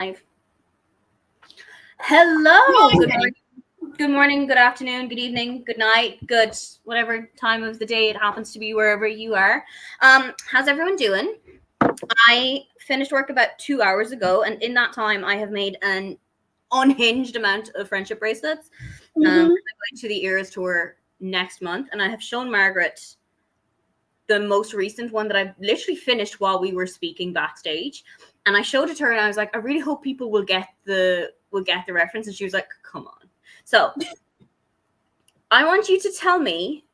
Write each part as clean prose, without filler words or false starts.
Live. Hello. Good morning, good afternoon, good evening, good night, good whatever time of the day it happens to be wherever you are. How's everyone doing? I finished work about 2 hours ago, and in that time, I have made an unhinged amount of friendship bracelets. I'm going to the Eras tour next month, and I have shown Margaret the most recent one that I literally finished while we were speaking backstage. And I showed it to her, and I was like, I really hope people will get the reference. And she was like, come on. So I want you to tell me,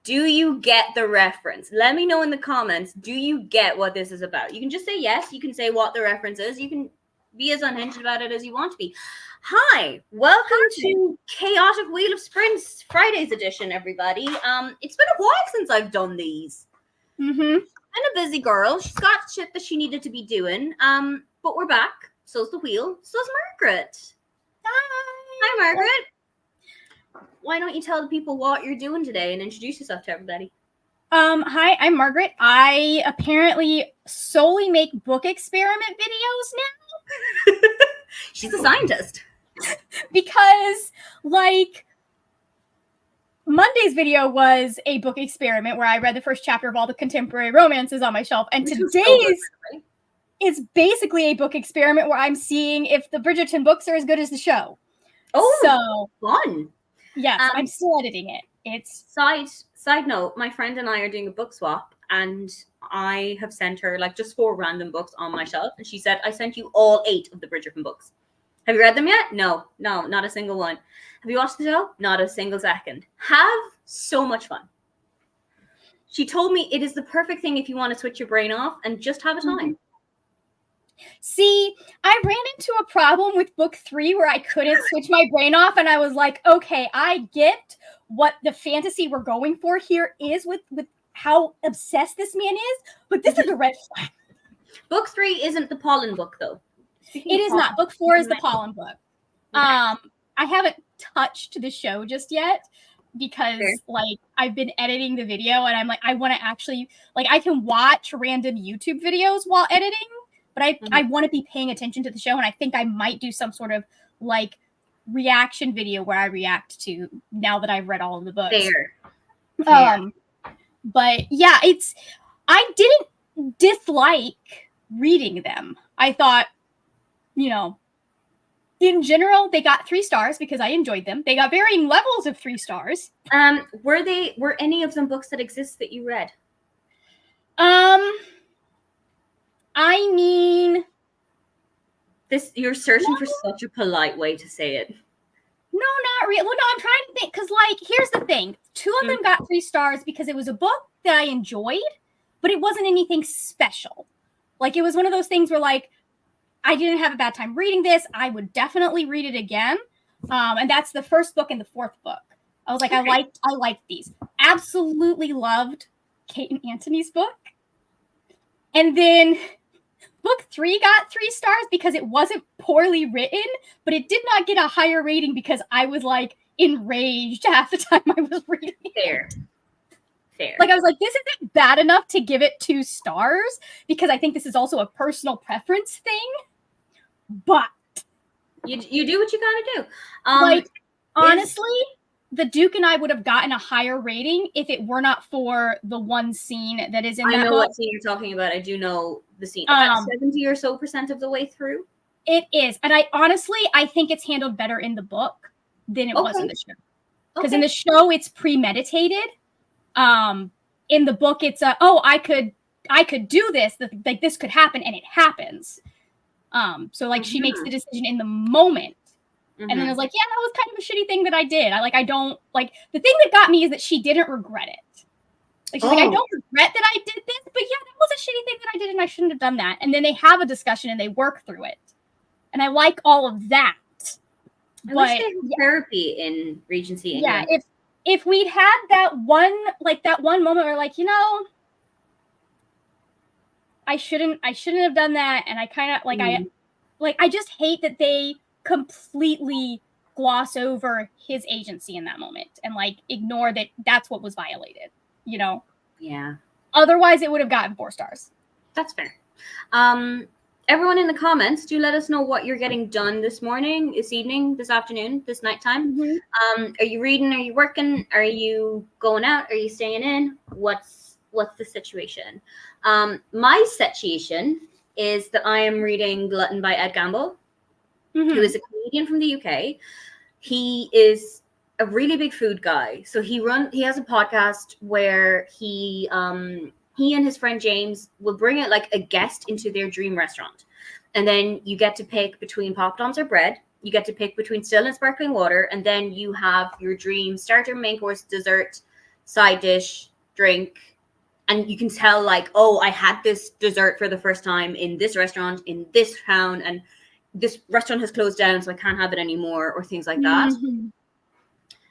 do you get the reference? Let me know in the comments. Do you get what this is about? You can just say yes. You can say what the reference is. You can be as unhinged about it as you want to be. Hi, welcome to Chaotic Wheel of Sprints Fridays edition, everybody. It's been a while since I've done these. I'm a busy girl. She's got shit that she needed to be doing. But we're back. So's the wheel. So's Margaret. Hi, Margaret. Why don't you tell the people what you're doing today and introduce yourself to everybody? Hi, I'm Margaret. I apparently solely make book experiment videos now. She's a scientist. Because, like, Monday's video was a book experiment where I read the first chapter of all the contemporary romances on my shelf, and today's is basically a book experiment where I'm seeing if the Bridgerton books are as good as the show. Oh, so fun. Yes, I'm still editing it. It's side note, my friend and I are doing a book swap, and I have sent her like just 4 random books on my shelf, and she said, I sent you all 8 of the Bridgerton books. Have you read them yet? No, not a single one. Have you watched the show? Not a single second. Have so much fun. She told me it is the perfect thing if you want to switch your brain off and just have a time. See, I ran into a problem with book 3 where I couldn't switch my brain off, and I was like, okay, I get what the fantasy we're going for here is with how obsessed this man is, but this is a red flag. Book 3 isn't the pollen book, though. It is not. Book 4 is the pollen book. Okay. I haven't touched the show just yet because like I've been editing the video, and I'm like, I want to actually, like, I can watch random YouTube videos while editing, but I want to be paying attention to the show, and I think I might do some sort of like reaction video where I react to now that I've read all of the books. Fair. But yeah, I didn't dislike reading them. I thought, you know, in general, they got 3 stars because I enjoyed them. They got varying levels of 3 stars. Were any of them books that exist that you read? I mean, you're searching for such a polite way to say it. No, not really. Well, no, I'm trying to think, because, like, here's the thing. 2 of them got 3 stars because it was a book that I enjoyed, but it wasn't anything special. Like, it was one of those things where, like, I didn't have a bad time reading this. I would definitely read it again. And that's the first book and the 4th book. I was like, I liked these. Absolutely loved Kate and Anthony's book. And then book 3 got 3 stars because it wasn't poorly written, but it did not get a higher rating because I was like enraged half the time I was reading it. Fair. Like, I was like, this isn't bad enough to give it 2 stars because I think this is also a personal preference thing. But you do what you gotta do. Like, honestly, the Duke and I would have gotten a higher rating if it were not for the one scene that is in that book. I know what scene you're talking about. I do know the scene. About 70 or so % of the way through. It is. And I think it's handled better in the book than it was in the show. Because in the show, it's premeditated. In the book, it's I could do this. Like, this could happen, and it happens. So like she makes the decision in the moment. And then it's like, yeah, that was kind of a shitty thing that I did. I don't like, the thing that got me is that she didn't regret it. Like, she's like, I don't regret that I did this, but yeah, that was a shitty thing that I did, and I shouldn't have done that. And then they have a discussion and they work through it. And I like all of that. I wish they had therapy in Regency England. Yeah, if we'd had that one moment where, like, you know, I shouldn't have done that, and I kind of like I just hate that they completely gloss over his agency in that moment and like ignore that that's what was violated, you know? Yeah. Otherwise, it would have gotten 4 stars. That's fair. everyone in the comments, do let us know what you're getting done this morning, this evening, this afternoon, this nighttime. Mm-hmm. Are you reading? Are you working? Are you going out? Are you staying in? What's the situation? My situation is that I am reading Glutton by Ed Gamble, who is a comedian from the UK. He is a really big food guy. So he has a podcast where he and his friend James will bring it like a guest into their dream restaurant. And then you get to pick between poppadoms or bread. You get to pick between still and sparkling water, and then you have your dream starter, main course, dessert, side dish, drink. And you can tell, like, oh, I had this dessert for the first time in this restaurant in this town, and this restaurant has closed down, so I can't have it anymore, or things like that. Mm-hmm.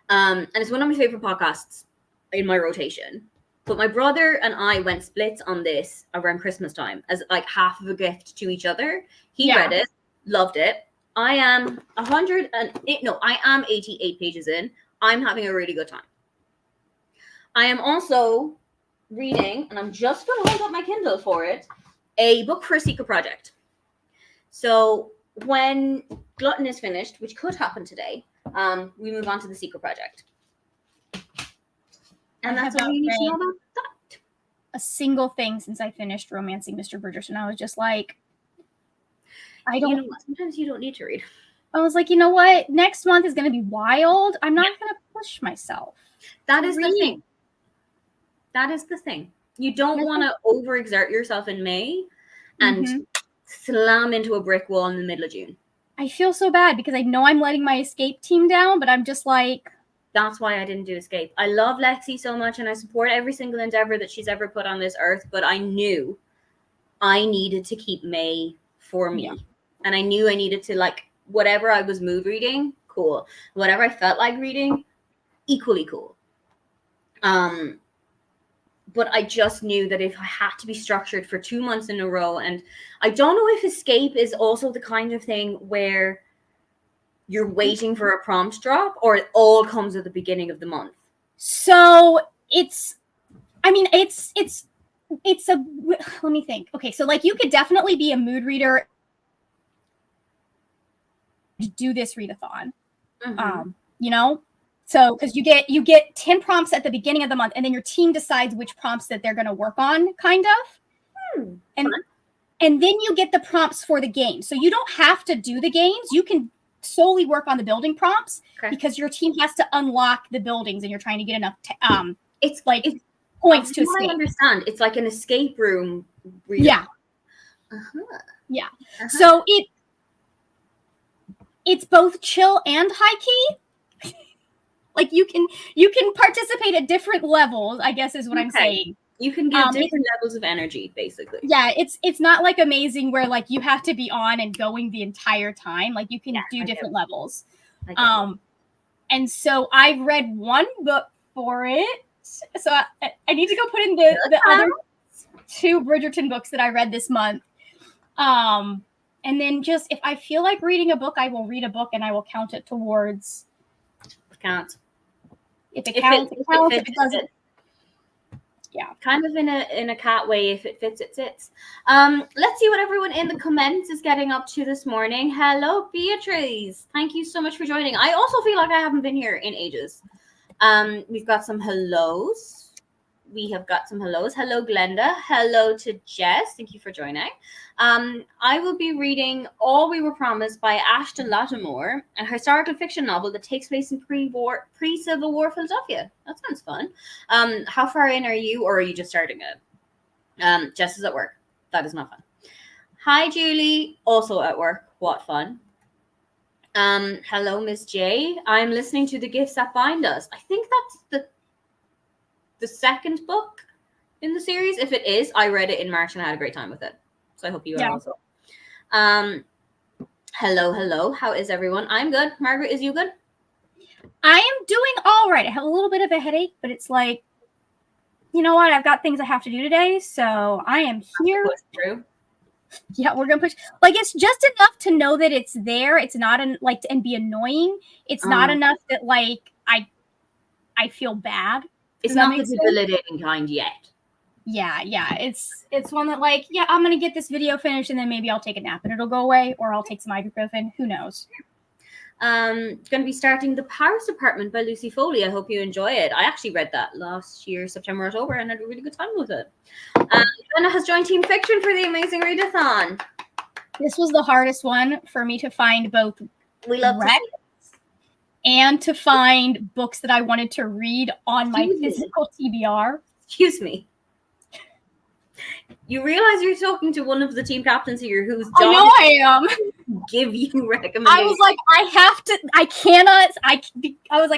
And it's one of my favorite podcasts in my rotation. But my brother and I went splits on this around Christmas time as like half of a gift to each other. He read it, loved it. I am 88 pages in. I'm having a really good time. I am also reading, and I'm just going to hold up my Kindle for it, a book for a secret project. So when Glutton is finished, which could happen today, we move on to the secret project. And that's all you need to know about that. A single thing since I finished Romancing Mr. Bridgerton. I was just like, I don't. You know what? Sometimes you don't need to read. I was like, you know what? Next month is going to be wild. I'm not going to push myself. That is the thing. That is the thing. You don't want to overexert yourself in May and slam into a brick wall in the middle of June. I feel so bad because I know I'm letting my Escape team down, but I'm just like... That's why I didn't do Escape. I love Lexi so much, and I support every single endeavor that she's ever put on this earth, but I knew I needed to keep May for me. Yeah. And I knew I needed to, like, whatever I was mood reading, cool. Whatever I felt like reading, equally cool. But I just knew that if I had to be structured for 2 months in a row, and I don't know if Escape is also the kind of thing where you're waiting for a prompt drop, or it all comes at the beginning of the month. So it's a, let me think. Okay, so like you could definitely be a mood reader, do this readathon, you know? So, because you get 10 prompts at the beginning of the month, and then your team decides which prompts that they're going to work on, kind of. And then you get the prompts for the game. So you don't have to do the games. You can solely work on the building prompts because your team has to unlock the buildings, and you're trying to get enough it's points to escape. I understand. It's like an escape room readathon. Yeah. So it's both chill and high key. Like you can participate at different levels, I guess is what I'm saying. You can get different levels of energy, basically. Yeah, it's not like Amazing where like you have to be on and going the entire time. Like you can do different levels. And so I've read one book for it. So I need to go put in the other 2 Bridgerton books that I read this month. And then just if I feel like reading a book, I will read a book and I will count it towards. Count. If it counts, it counts. If it doesn't, kind of in a cat way. If it fits, it sits. Let's see what everyone in the comments is getting up to this morning. Hello, Beatrice. Thank you so much for joining. I also feel like I haven't been here in ages. We've got some hellos. We have got some hellos. Hello, Glenda. Hello to Jess. Thank you for joining. I will be reading All We Were Promised by Ashton Lattimore, a historical fiction novel that takes place in pre-Civil War Philadelphia. That sounds fun. How far in are you, or are you just starting it? Jess is at work. That is not fun. Hi, Julie. Also at work. What fun. Hello, Miss J. I'm listening to The Gifts That Bind Us. I think that's the second book in the series. If it is, I read it in March and I had a great time with it. So I hope you are also. Hello. How is everyone? I'm good. Margaret, is you good? I am doing all right. I have a little bit of a headache, but it's like, you know what? I've got things I have to do today, so I am here. Through. Yeah, we're gonna push. Like, it's just enough to know that it's there. It's not and be annoying. It's not enough that like I feel bad. It's not the debilitating kind yet. Yeah. It's one that like, yeah, I'm gonna get this video finished and then maybe I'll take a nap and it'll go away, or I'll take some ibuprofen. Who knows? Going to be starting The Paris Department by Lucy Foley. I hope you enjoy it. I actually read that last year, September, October, and had a really good time with it. Jenna has joined Team Fiction for the Amazing Readathon. This was the hardest one for me to find both We love to see and to find books that I wanted to read on my physical TBR. Excuse me. You realize you're talking to one of the team captains here whose job I know I am. Give you recommendations. I was like,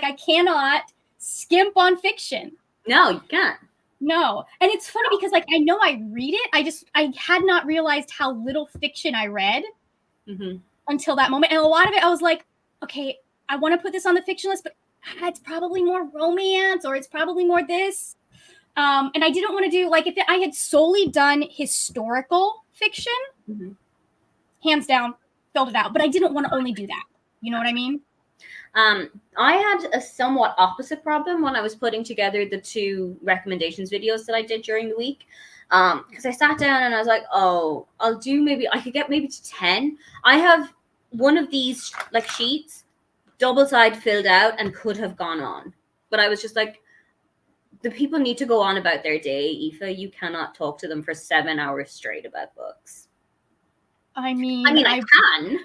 I cannot skimp on fiction. No, you can't. No. And it's funny because like, I know I read it. I had not realized how little fiction I read until that moment. And a lot of it, I was like, okay, I want to put this on the fiction list, but it's probably more romance or it's probably more this. And I didn't want to do, like, if I had solely done historical fiction, hands down, filled it out. But I didn't want to only do that. You know what I mean? I had a somewhat opposite problem when I was putting together the 2 recommendations videos that I did during the week. Because I sat down and I was like, oh, I could get maybe to 10. I have one of these, like, sheets, double side filled out and could have gone on. But I was just like, the people need to go on about their day, Aoife. You cannot talk to them for 7 hours straight about books. I mean, I can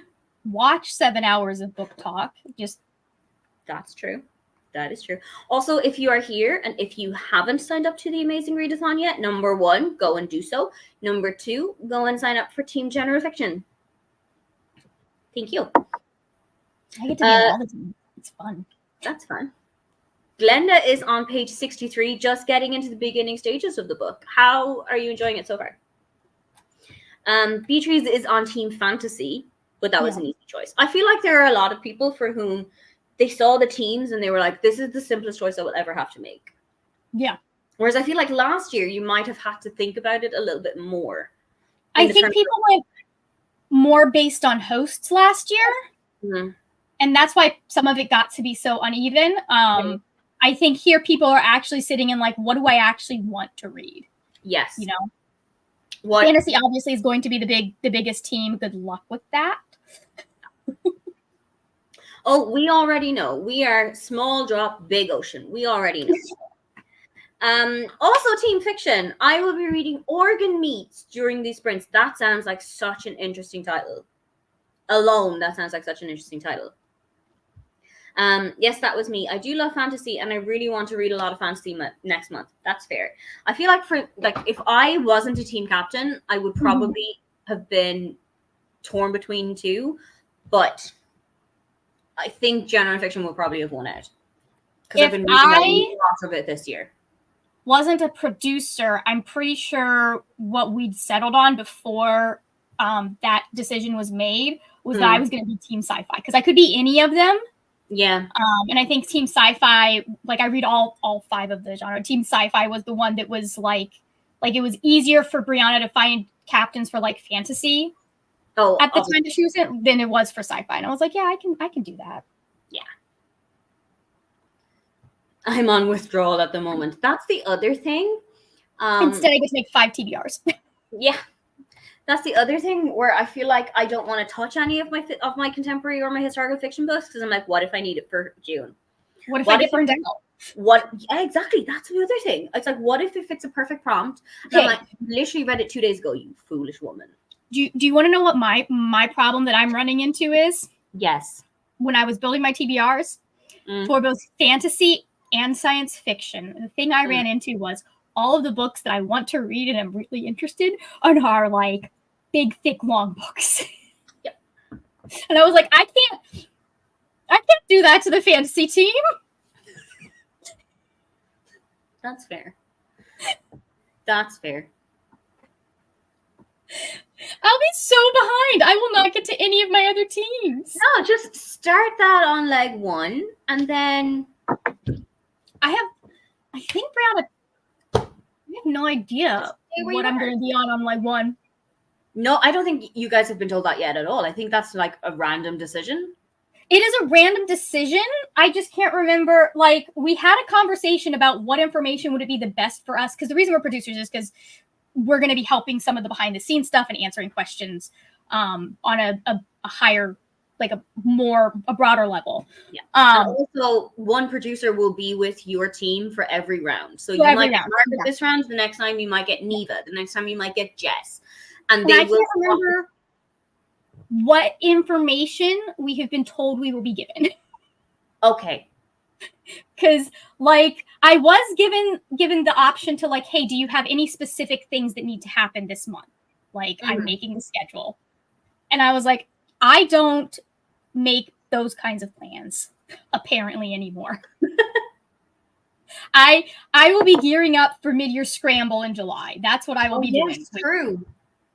watch 7 hours of book talk. That's true. That is true. Also, if you are here and if you haven't signed up to the Amazing Readathon yet, number 1, go and do so. Number 2, go and sign up for Team General Fiction. Thank you. I get to be all the time. It's fun. That's fun. Glenda is on page 63, just getting into the beginning stages of the book. How are you enjoying it so far? Beatrice is on Team Fantasy, but that was an easy choice. I feel like there are a lot of people for whom they saw the teams and they were like, this is the simplest choice I will ever have to make. Yeah. Whereas I feel like last year you might have had to think about it a little bit more. I think people went more based on hosts last year. And that's why some of it got to be so uneven. I think here people are actually sitting in like, what do I actually want to read? Yes. You know, fantasy obviously is going to be the biggest team. Good luck with that. Oh, we already know. We are small drop, big ocean. We already know. Also, Team Fiction. I will be reading Organ Meats during these sprints. That sounds like such an interesting title. Alone, that sounds like such an interesting title. Yes, that was me. I do love fantasy, and I really want to read a lot of fantasy next month. That's fair. I feel like if I wasn't a team captain, I would probably have been torn between 2, but I think General Fiction will probably have won out because I've been reading a lot of it this year. Wasn't a producer, I'm pretty sure what we'd settled on before that decision was made was that I was going to be Team Sci-Fi because I could be any of them. Yeah. And I think Team Sci-Fi, like I read all 5 of the genre. Team Sci-Fi was the one that was like it was easier for Brianna to find captains for like fantasy at the time that she was in than it was for sci-fi. And I was like, yeah, I can do that. Yeah. I'm on withdrawal at the moment. That's the other thing. Instead, I get to make 5 TBRs. Yeah. That's the other thing where I feel like I don't want to touch any of my contemporary or my historical fiction books because I'm like, what if I need it for June? What if I get burned out? Yeah, exactly. That's the other thing. It's like, what if it's a perfect prompt? And I'm like, literally read it 2 days ago, you foolish woman. Do you want to know what my problem that I'm running into is? Yes. When I was building my TBRs for both fantasy and science fiction, the thing I ran into was all of the books that I want to read and I'm really interested in are like big, thick, long books. Yep. And I was like, I can't do that to the fantasy team. That's fair. That's fair. I'll be so behind. I will not get to any of my other teams. No, just start that on leg 1 and then I think Brianna, I have no idea what I'm going to be on leg 1. No, I don't think you guys have been told that yet at all. I think that's like a random decision. It is a random decision. I just can't remember. Like, we had a conversation about what information would it be the best for us. Because the reason we're producers is because we're going to be helping some of the behind the scenes stuff and answering questions on a higher, like a broader level. Yeah. And also, one producer will be with your team for every round. So you might get Margaret this round. The next time you might get Neva. The next time you might get Jess. And they will remember what information we have been told we will be given. Okay. Because, like, I was given the option to, like, hey, do you have any specific things that need to happen this month? Like, I'm making the schedule. And I was like, I don't make those kinds of plans, apparently, anymore. I will be gearing up for mid-year scramble in July. That's what I will be doing. True.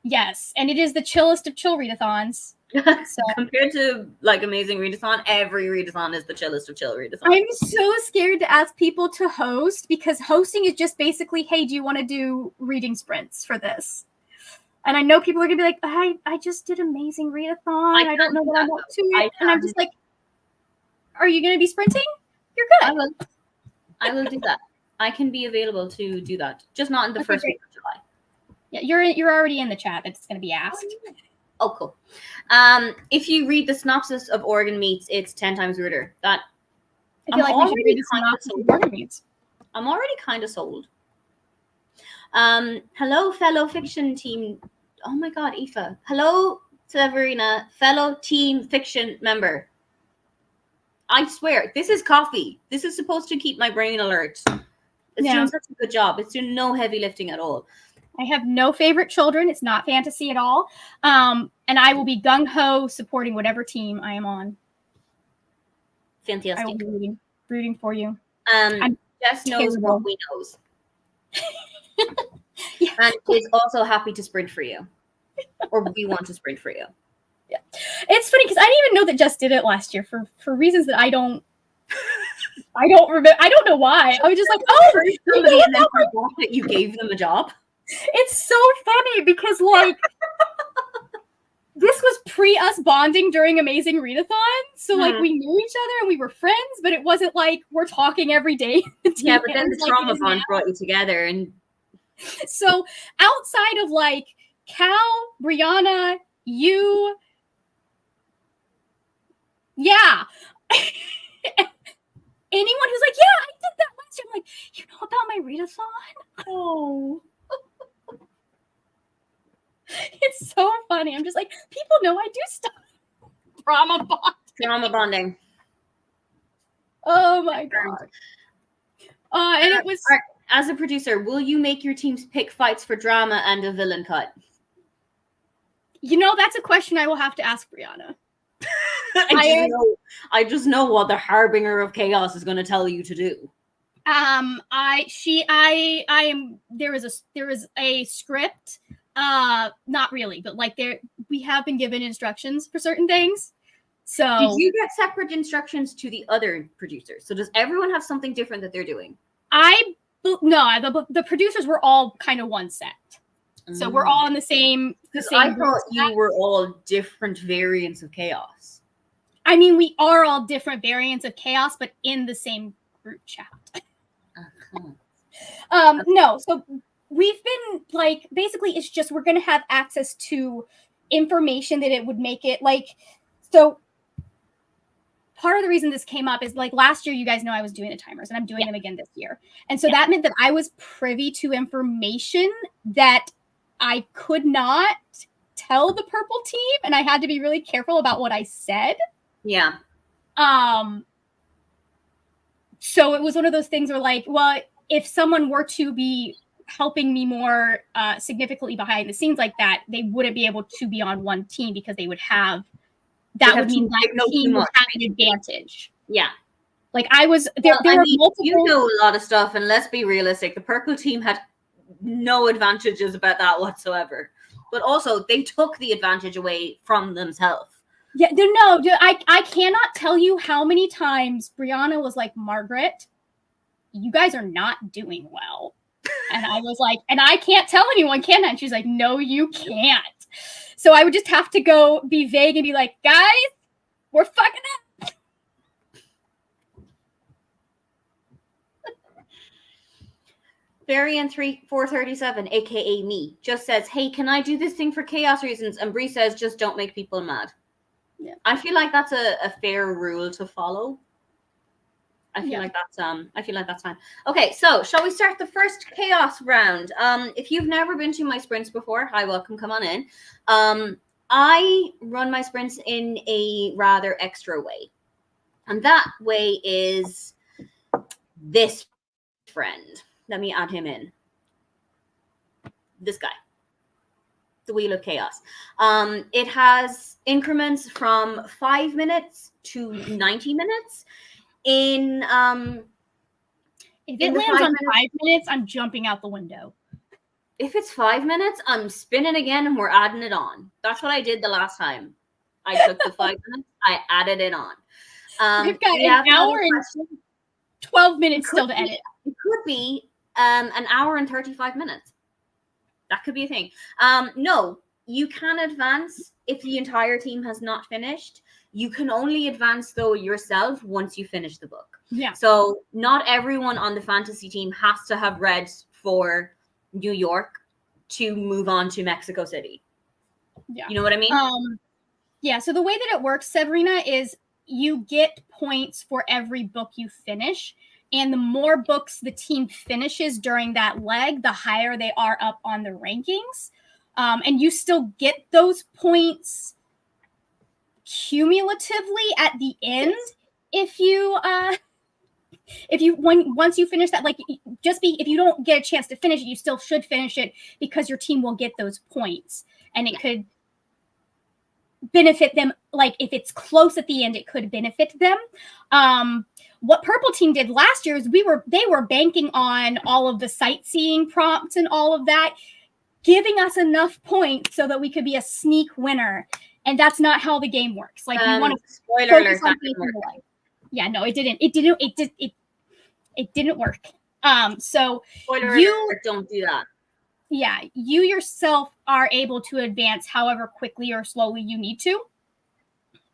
Yes, and it is the chillest of chill readathons. So compared to like Amazing Readathon, every readathon is the chillest of chill readathons. I'm so scared to ask people to host because hosting is just basically, hey, do you want to do reading sprints for this? And I know people are gonna be like, I just did Amazing Readathon. I don't know what I want to. And I'm just like, are you gonna be sprinting? You're good. I will do that. I can be available to do that. Just not in the first week of July. Yeah, you're already in the chat. It's gonna be asked. Oh, cool. If you read the synopsis of Oregon Meets, it's 10 times ruder. That I feel like we should read the synopsis of Oregon Meets. I'm already kind of sold. Hello, fellow fiction team. Oh my God, Aoife. Hello, Severina, fellow team fiction member. I swear, this is coffee. This is supposed to keep my brain alert. It's doing such a good job. It's doing no heavy lifting at all. I have no favorite children. It's not fantasy at all. And I will be gung-ho supporting whatever team I am on. Fantastic. I will be rooting for you. Jess knows what we knows. And is also happy to sprint for you. Or we want to sprint for you. Yeah. It's funny because I didn't even know that Jess did it last year for reasons that I don't remember. I don't know why. I was just like, somebody and then forgot that you gave them a job. It's so funny because, like, this was pre us bonding during Amazing Readathon. So, like, we knew each other and we were friends, but it wasn't like we're talking every day. Yeah, but then the trauma bond brought you together. And so, outside of, like, Cal, Brianna, you, yeah. Anyone who's like, yeah, I did that last year. I'm like, you know about my readathon? Oh. It's so funny. I'm just like, people know I do stuff. Trauma bonding. Oh my God. And it was... As a producer, will you make your teams pick fights for drama and a villain cut? You know, that's a question I will have to ask Brianna. I just know what the harbinger of chaos is going to tell you to do. There is a script, not really, but like we have been given instructions for certain things. So did you get separate instructions to the other producers? So does everyone have something different that they're doing? The producers were all kind of one set. So we're all in the same. I thought you were all different variants of chaos. I mean, we are all different variants of chaos, but in the same group chat. No, so we've been like, basically it's just, we're going to have access to information that it would make it like, so part of the reason this came up is like last year, you guys know I was doing the timers and I'm doing them again this year. And so that meant that I was privy to information that I could not tell the purple team. And I had to be really careful about what I said. Yeah. So it was one of those things where like, well, if someone were to be helping me more significantly behind the scenes like that, they wouldn't be able to be on one team because they would have, that would mean that team would have an advantage. Yeah. Like I was, there were multiple. You know a lot of stuff, and let's be realistic. The purple team had no advantages about that whatsoever. But also, they took the advantage away from themselves. Yeah, no, I cannot tell you how many times Brianna was like, Margaret, you guys are not doing well. And I was like, and I can't tell anyone, can I? And she's like, no, you can't. So I would just have to go be vague and be like, guys, we're fucking up. Variant 3437, aka me, just says, "Hey, can I do this thing for chaos reasons?" And Bree says, "Just don't make people mad." Yeah. I feel like that's a fair rule to follow. I feel Yeah. like that's fine. Okay, so shall we start the first chaos round? If you've never been to my sprints before, hi, welcome, come on in. I run my sprints in a rather extra way. And that way is this friend. Let me add him in. This guy. The Wheel of Chaos. It has increments from 5 minutes to 90 minutes. If it lands on 5 minutes, I'm jumping out the window. If it's 5 minutes, I'm spinning again and we're adding it on. That's what I did the last time. I took the 5 minutes, I added it on. We've got an hour and 12 minutes still to edit. It could be an hour and 35 minutes. That could be a thing. No, you can advance if the entire team has not finished. You can only advance, though, yourself once you finish the book. Yeah. So not everyone on the fantasy team has to have read for New York to move on to Mexico City. Yeah. You know what I mean? Yeah. So the way that it works, Sabrina, is you get points for every book you finish. And the more books the team finishes during that leg, the higher they are up on the rankings. And you still get those points cumulatively at the end if you once you finish that, like, if you don't get a chance to finish it, you still should finish it because your team will get those points, and it could benefit them. Like, if it's close at the end, it could benefit them. What Purple Team did last year is they were banking on all of the sightseeing prompts and all of that, giving us enough points so that we could be a sneak winner. And that's not how the game works. Like, you want to spoiler alert, that didn't work. Yeah, no, it didn't. It didn't work. So spoiler alert, don't do that. Yeah, you yourself are able to advance however quickly or slowly you need to.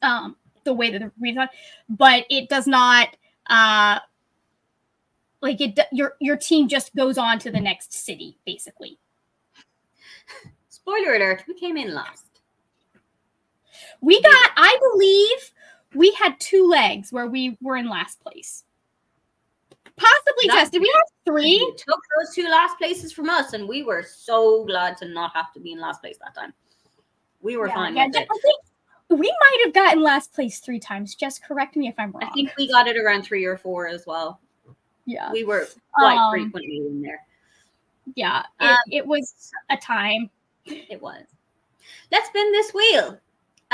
The way that the reads on, but it does not your team just goes on to the next city, basically. Spoiler alert, we came in last. I believe we had 2 legs where we were in last place. Possibly, Jess. Did we have 3? You took those 2 last places from us, and we were so glad to not have to be in last place that time. We were fine with it. I think we might have gotten last place 3 times. Just correct me if I'm wrong. I think we got it around 3 or 4 as well. Yeah. We were quite frequently in there. Yeah. It was a time. It was. Let's spin this wheel.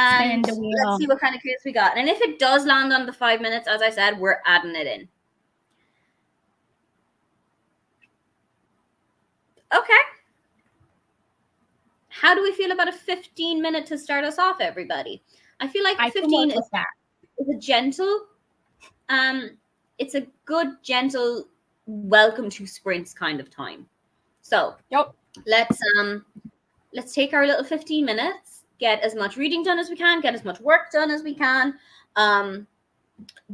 And let's see what kind of clues we got. And if it does land on the 5 minutes, as I said, we're adding it in. Okay. How do we feel about a 15-minute to start us off, everybody? I feel like 15 is a gentle, it's a good, gentle welcome to sprints kind of time. So let's take our little 15 minutes, get as much reading done as we can, get as much work done as we can,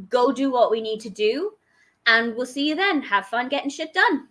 go do what we need to do, and we'll see you then. Have fun getting shit done.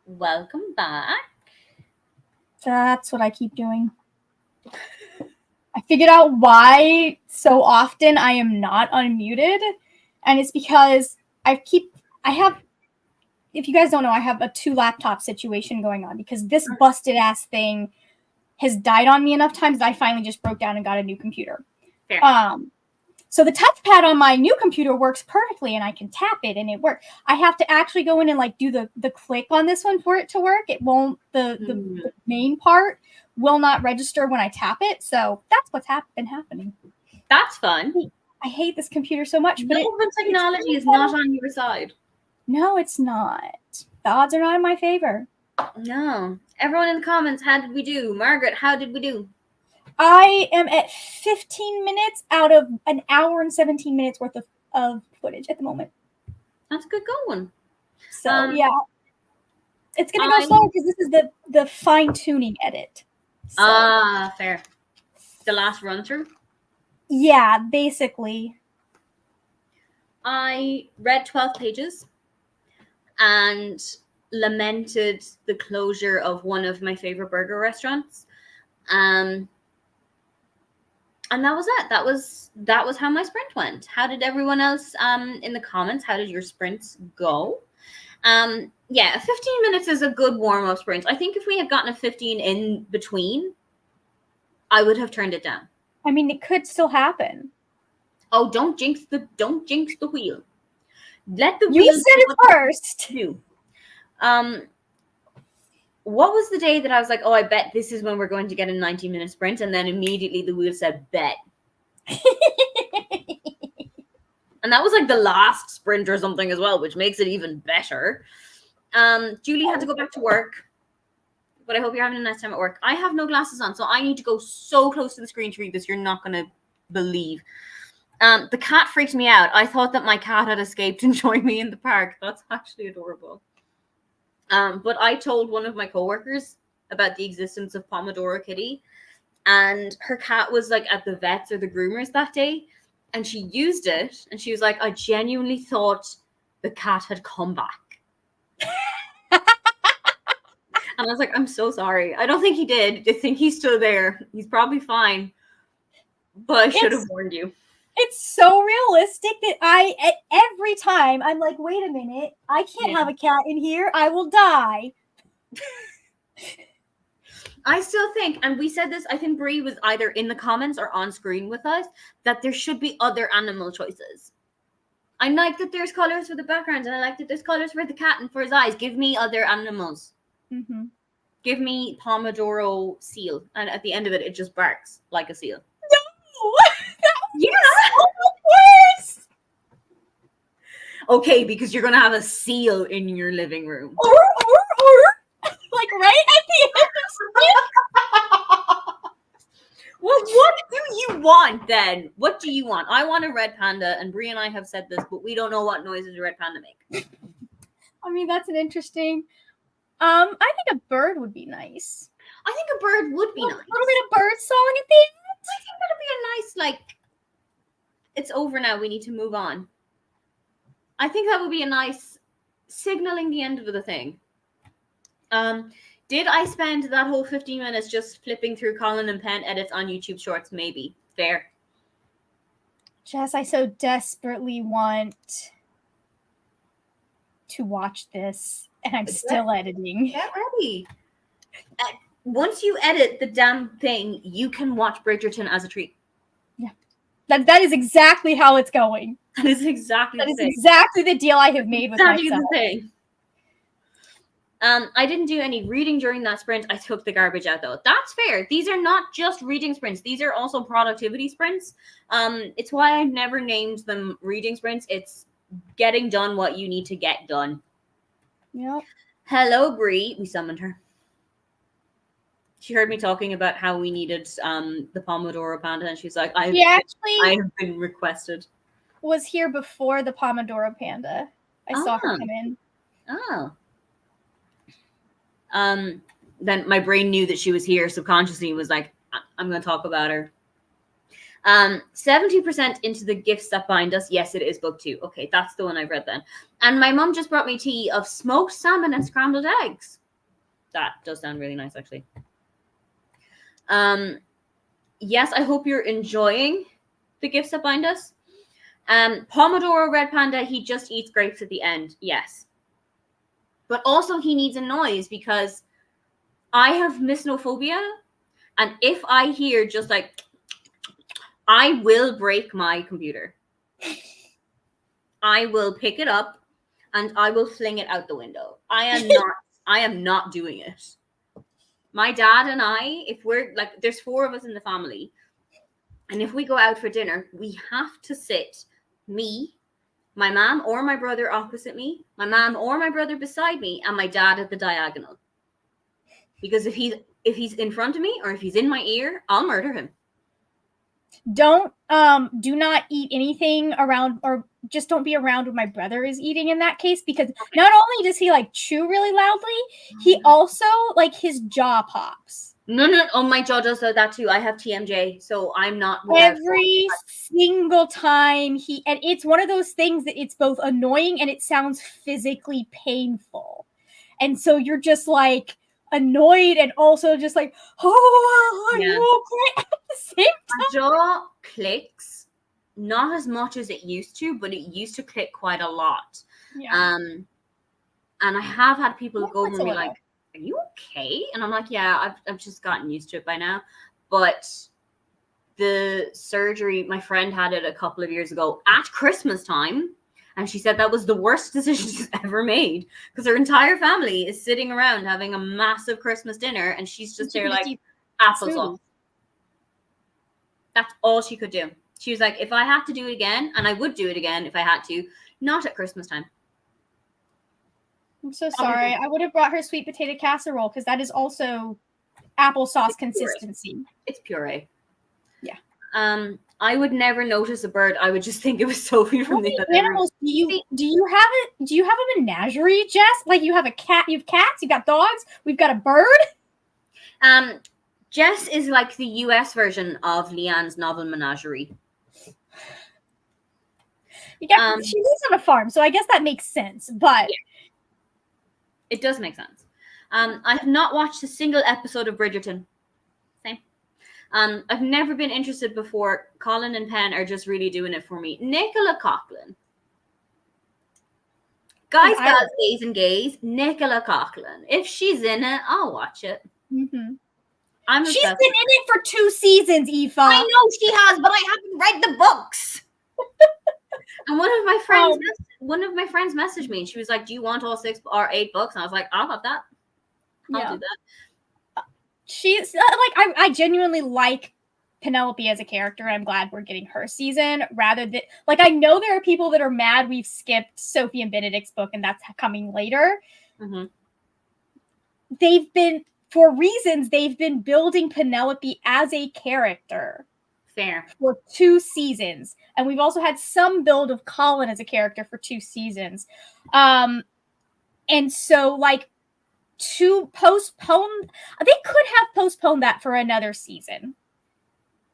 Welcome back. That's what I keep doing. I figured out why so often I am not unmuted, and it's because if you guys don't know, I have a 2 laptop situation going on because this busted ass thing has died on me enough times that I finally just broke down and got a new computer. Fair. So the touchpad on my new computer works perfectly and I can tap it and it works. I have to actually go in and like do the click on this one for it to work. It won't, the main part will not register when I tap it. So that's what's been happening. That's fun. I hate this computer so much. But technology is not on your side. No, it's not. The odds are not in my favor. No. Everyone in the comments, how did we do? Margaret, how did we do? I am at 15 minutes out of an hour and 17 minutes worth of footage at the moment. That's good going. So, yeah. It's going to go slow because this is the fine-tuning edit. So. Fair. The last run-through? Yeah, basically. I read 12 pages and lamented the closure of one of my favorite burger restaurants. And that was it. That was how my sprint went. How did everyone else in the comments, how did your sprints go? Yeah, 15 minutes is a good warm-up sprint. I think if we had gotten a 15 in between, I would have turned it down. I mean, it could still happen. Oh, don't jinx the wheel. Let the wheel. You said it first. Do. What was the day that I was like, oh, I bet this is when we're going to get a 90-minute sprint, and then immediately the wheel said bet. And that was like the last sprint or something as well, which makes it even better. Julie had to go back to work, but I hope you're having a nice time at work. I have no glasses on, so I need to go so close to the screen to read this. You're not going to believe. The cat freaked me out. I thought that my cat had escaped and joined me in the park. That's actually adorable. But I told one of my coworkers about the existence of Pomodoro Kitty, and her cat was like at the vets or the groomers that day, and she used it, and she was like, I genuinely thought the cat had come back. And I was like, I'm so sorry. I don't think he did. I think he's still there. He's probably fine. But I should have warned you. It's so realistic that every time I'm like, wait a minute, I can't have a cat in here. I will die. I still think, and we said this, I think Brie was either in the comments or on screen with us, that there should be other animal choices. I like that there's colors for the background, and I like that there's colors for the cat and for his eyes. Give me other animals. Mm-hmm. Give me Pomodoro seal, and at the end of it, it just barks like a seal. No! Yeah. So much worse. Okay, because you're gonna have a seal in your living room. Or like right at the end of Well, what do you want then? What do you want? I want a red panda, and Brie and I have said this, but we don't know what noises a red panda make. I mean, that's an interesting. I think a bird would be nice. I think a bird would be nice. A little bit of bird song at the end. I think that'd be a nice, like, it's over now, we need to move on. I think that would be a nice signaling the end of the thing. Did I spend that whole 15 minutes just flipping through Colin and Penn edits on YouTube Shorts? Maybe. Fair. Jess, I so desperately want to watch this, and I'm still editing. Get ready. Once you edit the damn thing, you can watch Bridgerton as a treat. Yeah. That is exactly how it's going. That is exactly the deal I have made with myself. The thing. I didn't do any reading during that sprint. I took the garbage out though. That's fair. These are not just reading sprints. These are also productivity sprints. It's why I've never named them reading sprints. It's getting done what you need to get done. Yep. Hello, Brie. We summoned her. She heard me talking about how we needed the Pomodoro Panda, and she's like, I have been requested. Was here before the Pomodoro Panda. I saw her come in. Oh. Then my brain knew that she was here subconsciously, was like, I'm going to talk about her. 70% into the gifts that bind us. Yes, it is book 2. Okay, that's the one I've read then. And my mom just brought me tea of smoked salmon and scrambled eggs. That does sound really nice, actually. Yes, I hope you're enjoying the gifts that bind us. Pomodoro Red Panda, he just eats grapes at the end. Yes. But also he needs a noise because I have mysnophobia. And if I hear just like, I will break my computer. I will pick it up and I will fling it out the window. I am not doing it. My dad and I, if we're like, there's 4 of us in the family. And if we go out for dinner, we have to sit, me, my mom or my brother opposite me, my mom or my brother beside me, and my dad at the diagonal. Because if he's in front of me or if he's in my ear, I'll murder him. Do not eat anything around, or just don't be around when my brother is eating in that case, because not only does he like chew really loudly, he also like his jaw pops. No. Oh, my jaw does that too. I have TMJ, so I'm not. Every single time and it's one of those things that it's both annoying and it sounds physically painful. And so you're just like annoyed and also just like, oh, are you okay at the same time? My jaw clicks, not as much as it used to, but it used to click quite a lot. Yeah. And I have had people go over me like, are you okay? And I'm like, yeah, I've just gotten used to it by now. But the surgery, my friend had it a couple of years ago at Christmas time. And she said that was the worst decision she's ever made because her entire family is sitting around having a massive Christmas dinner. And she's just there like applesauce. That's all she could do. She was like, if I had to do it again, and I would do it again if I had to, not at Christmas time. I'm so sorry. I would have brought her sweet potato casserole because that is also applesauce consistency. It's puree. Yeah. I would never notice a bird. I would just think it was Sophie from the other animals. Do you have a menagerie, Jess? Like you have a cat, you have cats, you got dogs, we've got a bird. Jess is like the US version of Leanne's novel Menagerie. She lives on a farm, so I guess that makes sense, but yeah. It does make sense. I have not watched a single episode of Bridgerton. Same. I've never been interested before. Colin and Penn are just really doing it for me. Nicola Coughlan. Guys, gays, and gays. Nicola Coughlan. If she's in it, I'll watch it. Mm-hmm. She's been in it for 2 seasons, Aoife. I know she has, but I haven't read the books. And one of my friends messaged me and she was like, do you want all 6 or 8 books? And I was like, I'll have that. I'll do that. She's like, I genuinely like Penelope as a character. I'm glad we're getting her season rather than like, I know there are people that are mad we've skipped Sophie and Benedict's book and that's coming later. Mm-hmm. For reasons, they've been building Penelope as a character. Fair. For 2 seasons. And we've also had some build of Colin as a character for 2 seasons. And so, like, to postpone, they could have postponed that for another season.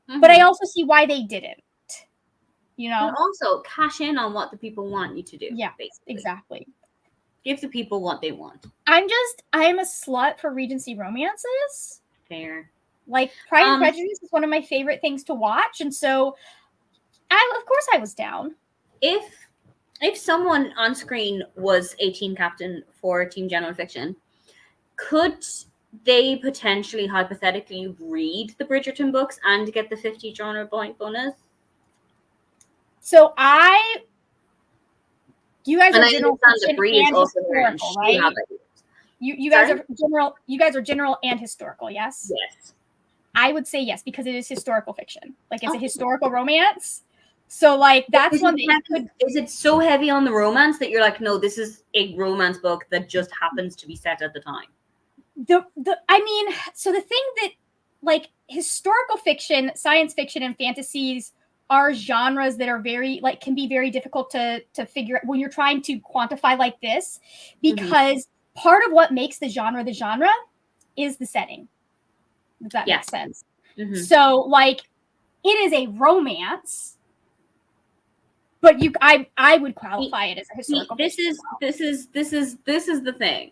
Mm-hmm. But I also see why they didn't. You know? And also, cash in on what the people want you to do. Yeah, basically. Exactly. Give the people what they want. I am a slut for Regency romances. Fair. Like, Pride and Prejudice is one of my favorite things to watch. And so, of course I was down. If someone on screen was a team captain for Team General Fiction, could they potentially, hypothetically, read the Bridgerton books and get the 50 genre point bonus? So you guys are general fiction and historical, right? You guys are general and historical, yes? Yes. I would say yes, because it is historical fiction. Like, it's a historical romance. So, like, that's one that is it so heavy on the romance that you're like, no, this is a romance book that just happens to be set at the time? So the thing that, like, historical fiction, science fiction, and fantasies are genres that are very, like, can be very difficult to figure out when you're trying to quantify like this, because part of what makes the genre is the setting. Does that make sense? Mm-hmm. So, like, it is a romance, but I would qualify it as a historical. This is the thing.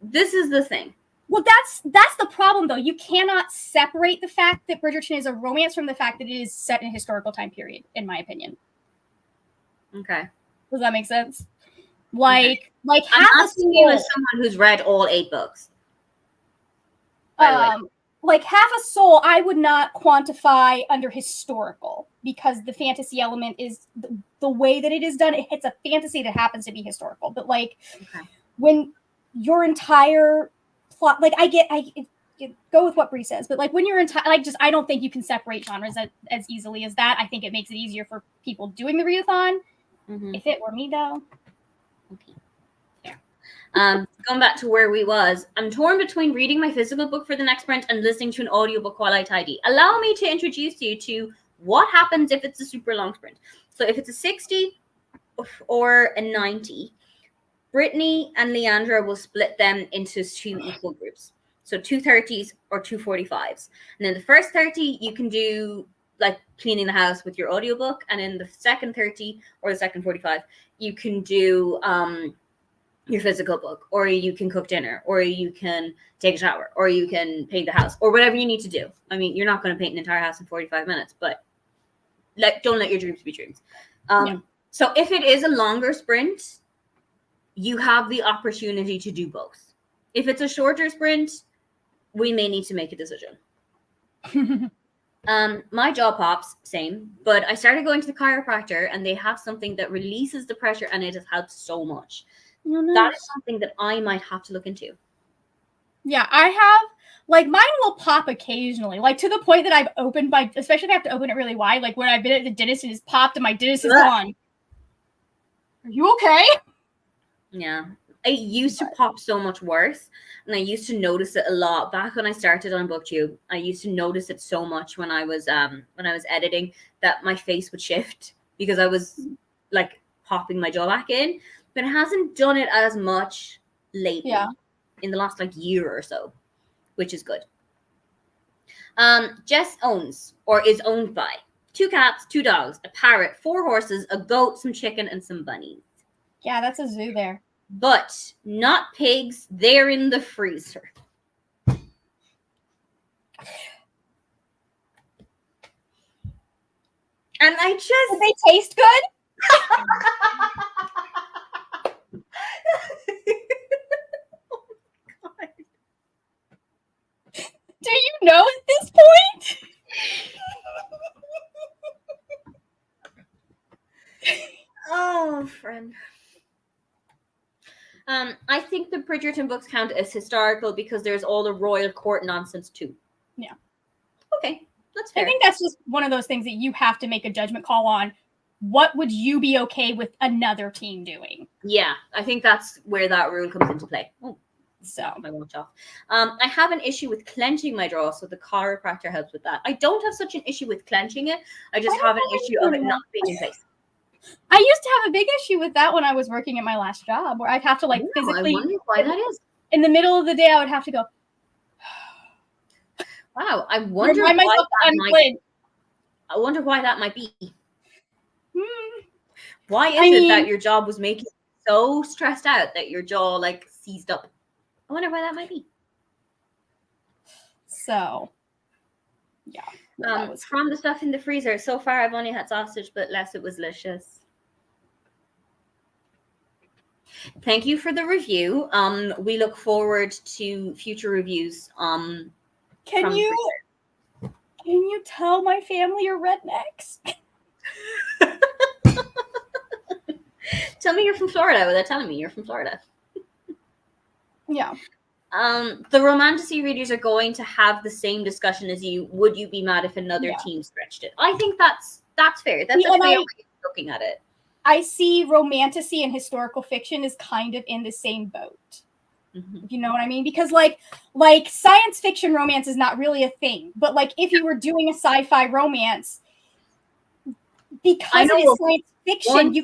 This is the thing. Well, that's the problem, though. You cannot separate the fact that Bridgerton is a romance from the fact that it is set in a historical time period, in my opinion. Okay. Does that make sense? Like I'm asking you as someone who's read all 8 books. Like Half a Soul, I would not quantify under historical because the fantasy element is the way that it is done. It's a fantasy that happens to be historical, but like when your entire plot, like I go with what Bree says, but like when you're I don't think you can separate genres as easily as that. I think it makes it easier for people doing the readathon. If it were me, though. Okay. Going back to where we was, I'm torn between reading my physical book for the next print and listening to an audiobook while I tidy. Allow me to introduce you to what happens if it's a super long sprint. So if it's a 60 or a 90, Brittany and Leandra will split them into 2 equal groups. So 2 30s or 2 45s. And then the first 30, you can do like cleaning the house with your audiobook. And in the second 30 or the second 45, you can do your physical book, or you can cook dinner, or you can take a shower, or you can paint the house, or whatever you need to do. I mean, you're not going to paint an entire house in 45 minutes, but don't let your dreams be dreams. So if it is a longer sprint, you have the opportunity to do both. If it's a shorter sprint, we may need to make a decision. My jaw pops, same, but I started going to the chiropractor and they have something that releases the pressure and it has helped so much. Oh, nice. That is something that I might have to look into. Yeah, I have, like, mine will pop occasionally, like to the point that I've opened especially if I have to open it really wide, like when I've been at the dentist and it's popped and my dentist is gone. Are you okay? Yeah. It used to pop so much worse, and I used to notice it a lot back when I started on BookTube. I used to notice it so much when I was editing that my face would shift because I was like popping my jaw back in, but it hasn't done it as much lately. In the last like year or so, which is good. Jess owns or is owned by 2 cats, 2 dogs, a parrot, 4 horses, a goat, some chicken, and some bunnies. Yeah, that's a zoo there. But not pigs. They're in the freezer. And I just... Do they taste good? Oh my God. Do you know at this point? Oh, friend. I think the Bridgerton books count as historical because there's all the royal court nonsense too. Yeah. Okay, that's fair. I think that's just one of those things that you have to make a judgment call on. What would you be okay with another team doing? Yeah, I think that's where that rule comes into play. Oh, so my watch off. I have an issue with clenching my jaw, so the chiropractor helps with that. I don't have such an issue with clenching it. I just have an issue of it not being in place. I used to have a big issue with that when I was working at my last job, where I'd have to physically. I wonder why that is. In the middle of the day, I would have to go. Wow, I wonder why that might be. Why is it that your job was making you so stressed out that your jaw seized up? I wonder why that might be. So, yeah. From the stuff in the freezer, so far I've only had sausage, but less it was delicious. Thank you for the review. We look forward to future reviews. Can you tell my family you're rednecks? Tell me you're from Florida without telling me you're from Florida. Yeah. The Romantasy readers are going to have the same discussion as you. Would you be mad if another team stretched it? I think that's fair. That's a fair way of looking at it. I see Romantasy and historical fiction is kind of in the same boat. Mm-hmm. You know what I mean? Because like science fiction romance is not really a thing. But if you were doing a sci-fi romance, because it is science fiction,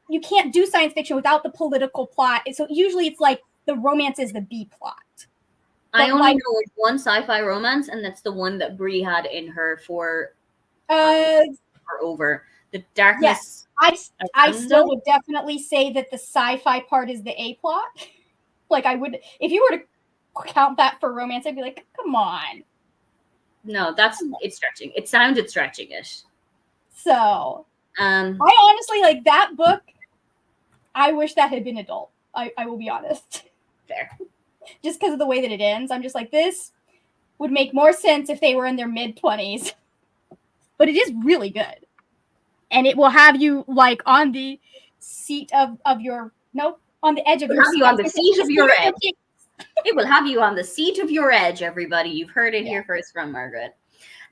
you can't do science fiction without the political plot. So usually it's the romance is the B plot. But I only know one sci-fi romance, and that's the one that Brie had in her for Uh, or over. The yes, darkness. I still would definitely say that the sci-fi part is the A plot. Like I would, if you were to count that for romance, I'd be like, come on. No, it's stretching. It sounded stretching it. So, I honestly like that book. I wish that had been adult. I will be honest. Fair. Just because of the way that it ends, I'm just like, this would make more sense if they were in their mid-20s. But it is really good. And it will have you like on the seat of your on the edge of your seat. You on the seat of your edge. It will have you on the seat of your edge, everybody. You've heard it here first from Margaret.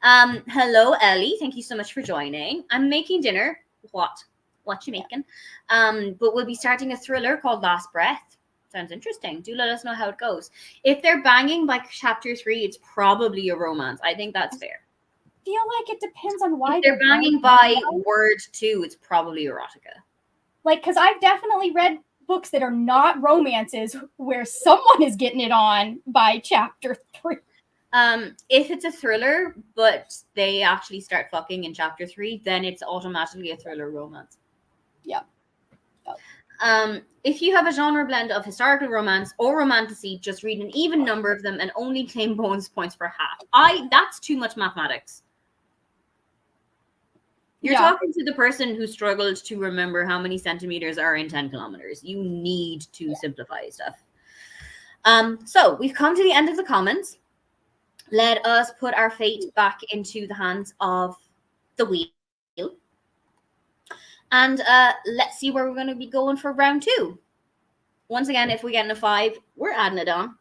Hello, Ellie. Thank you so much for joining. I'm making dinner. What you making? But we'll be starting a thriller called Last Breath. Sounds interesting. Do let us know how it goes. If they're banging by chapter 3, it's probably a romance. I think that's fair. I feel like it depends on why if they're banging by word 2, it's probably erotica. Like, because I've definitely read books that are not romances where someone is getting it on by chapter 3. If it's a thriller, but they actually start fucking in chapter 3, then it's automatically a thriller romance. Yeah. If you have a genre blend of historical romance or romantasy, just read an even number of them and only claim bonus points for half. That's too much mathematics. You're talking to the person who struggled to remember how many centimeters are in 10 kilometers. You need to simplify stuff. So we've come to the end of the comments. Let us put our fate back into the hands of the wheel. And let's see where we're going to be going for round 2. Once again, if we get in a 5, we're adding it on.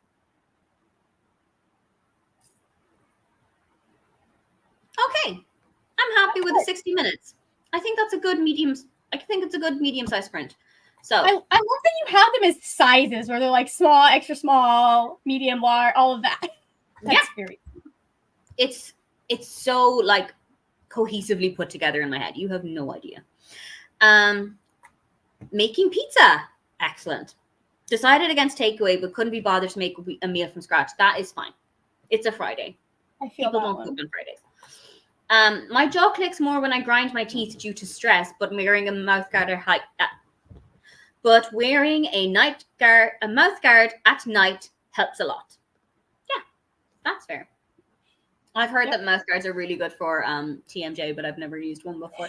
Okay. I'm happy with the 60 minutes. I think that's a good medium-sized sprint. So I love that you have them as sizes where they're like small, extra small, medium, large, all of that. That's very it's so like cohesively put together in my head. You have no idea. Making pizza. Excellent. Decided against takeaway, but couldn't be bothered to make a meal from scratch. That is fine. It's a Friday. I feel people don't cook on Fridays. My jaw clicks more when I grind my teeth due to stress, but wearing a mouth guard at night helps a lot. Yeah, that's fair. I've heard that mouth guards are really good for TMJ, but I've never used one before.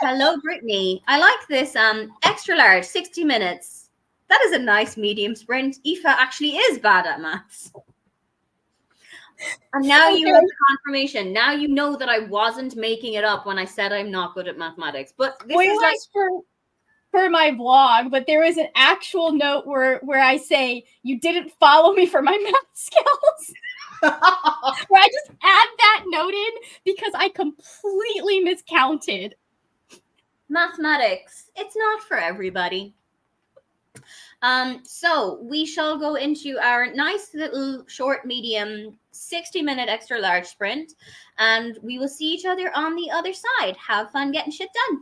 Hello, Brittany. I like this extra large, 60 minutes. That is a nice medium sprint. Aoife actually is bad at maths. And now you have the confirmation. Now you know that I wasn't making it up when I said I'm not good at mathematics. But this is like for my vlog, but there is an actual note where I say you didn't follow me for my math skills. Where I just add that note in because I completely miscounted. Mathematics, it's not for everybody. So we shall go into our nice little short, medium, 60-minute extra large sprint, and we will see each other on the other side. Have fun getting shit done.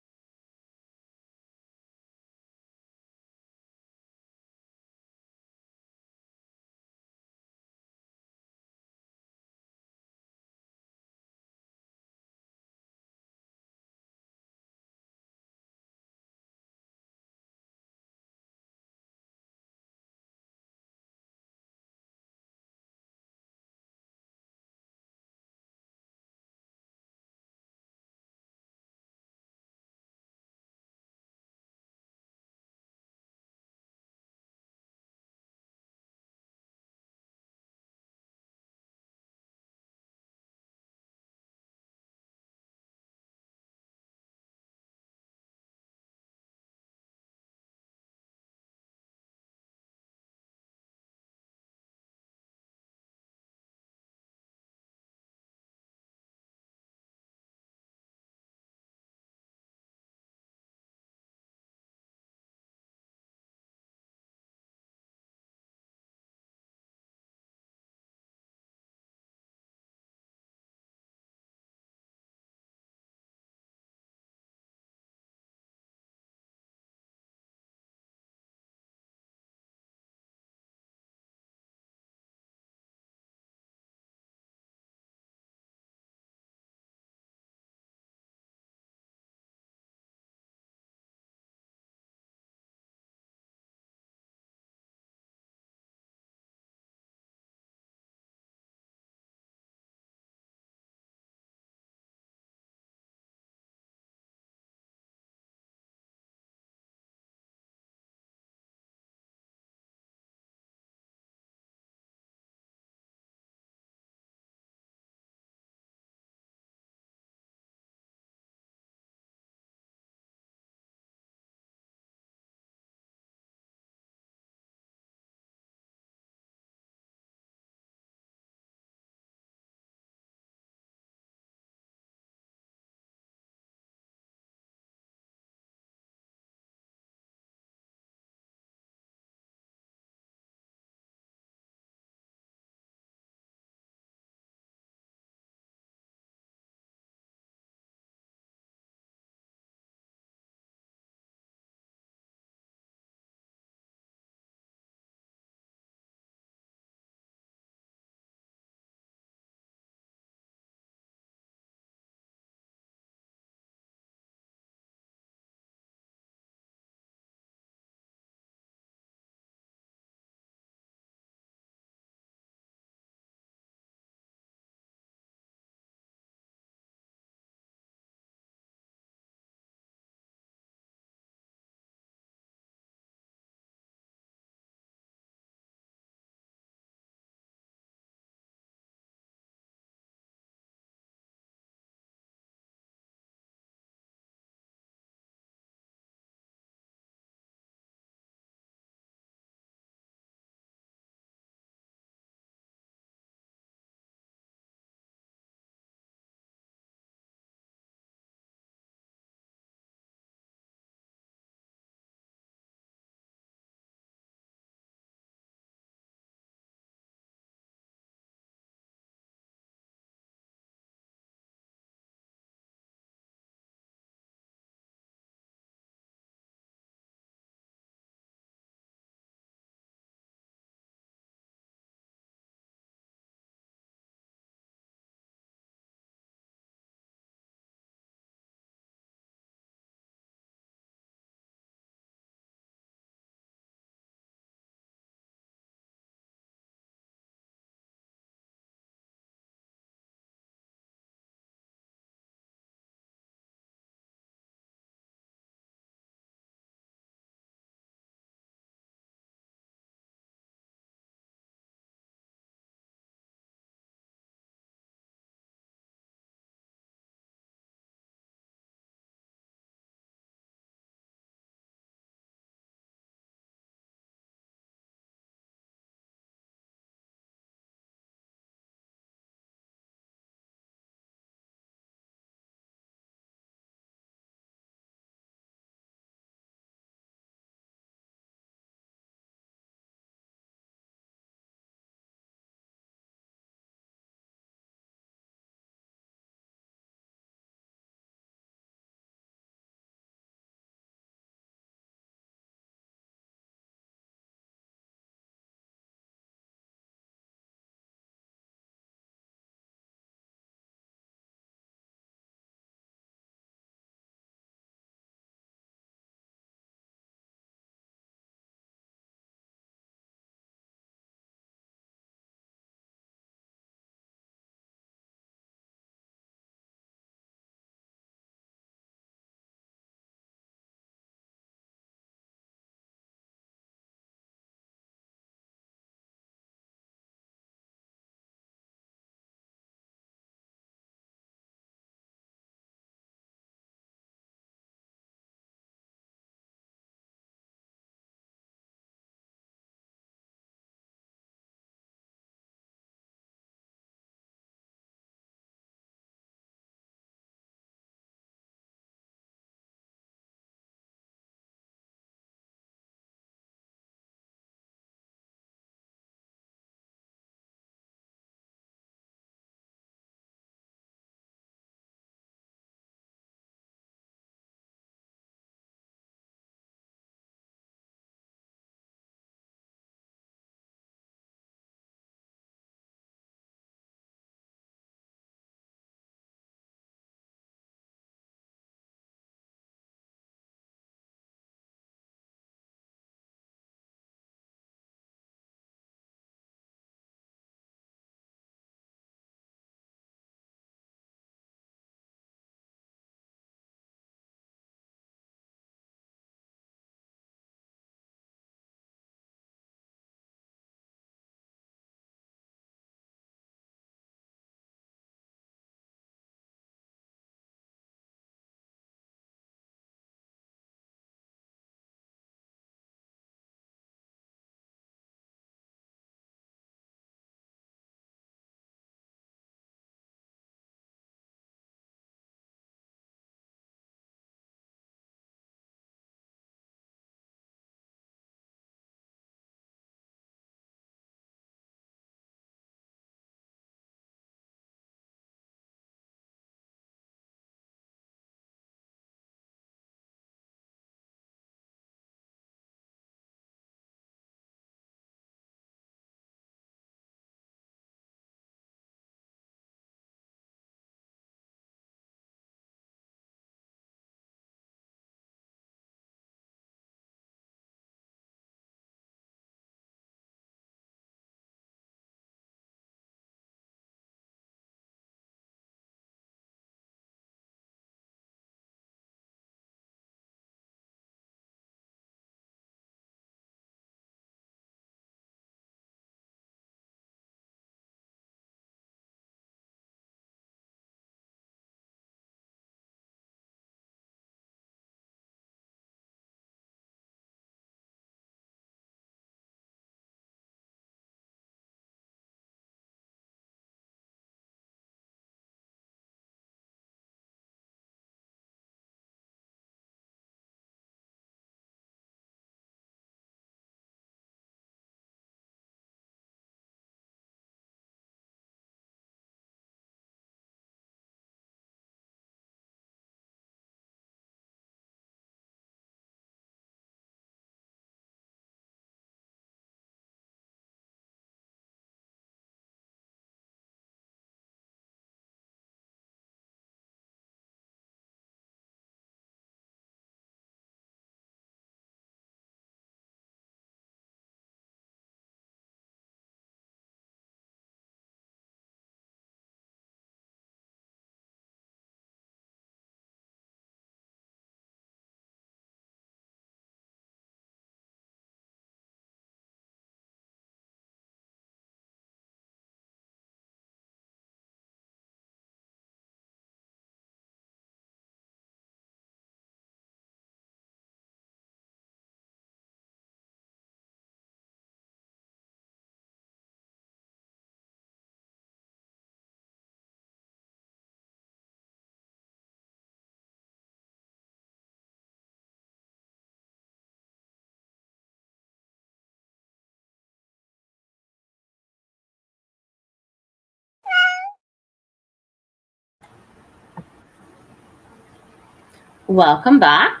Welcome back.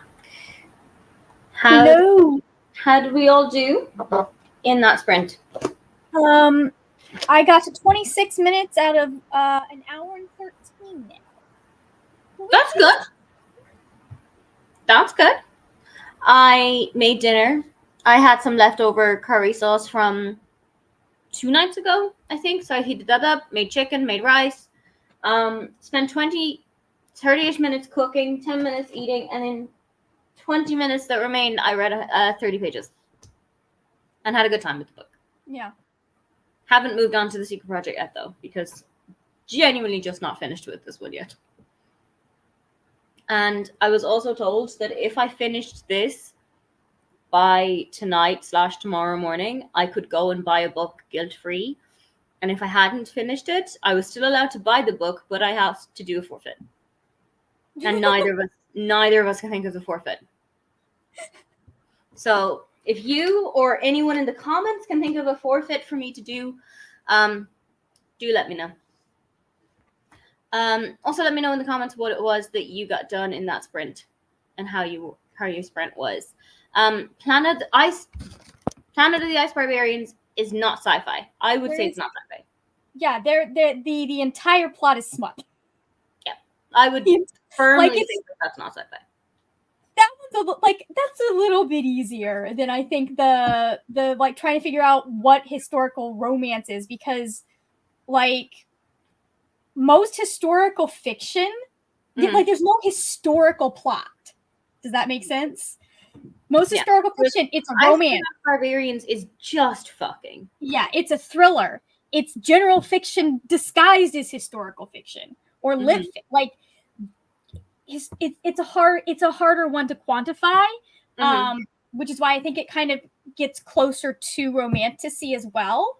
Hello. How did we all do in that sprint? I got to 26 minutes out of an hour and 13 now. That's good. That's good. I made dinner. I had some leftover curry sauce from 2 nights ago, I think. So I heated that up, made chicken, made rice. Spent 30-ish minutes cooking, 10 minutes eating, and in 20 minutes that remained, I read 30 pages. And had a good time with the book. Yeah. Haven't moved on to the secret project yet, though, because genuinely just not finished with this one yet. And I was also told that if I finished this by tonight/tomorrow morning, I could go and buy a book guilt-free. And if I hadn't finished it, I was still allowed to buy the book, but I have to do a forfeit. And neither of us can think of the forfeit. So if you or anyone in the comments can think of a forfeit for me to do let me know. Also, let me know in the comments what it was that you got done in that sprint and how your sprint was. Planet of the Ice Barbarians is not sci-fi. I would say it's not sci-fi. Yeah, the entire plot is smut. Yeah, I would firmly think that's not sci-fi. That's a little bit easier than I think the like trying to figure out what historical romance is, because like most historical fiction, like there's no historical plot. Does that make sense? Most historical fiction, it's a romance. Barbarians is just fucking. Yeah, it's a thriller. It's general fiction disguised as historical fiction or like it's a harder one to quantify, which is why I think it kind of gets closer to romantasy as well.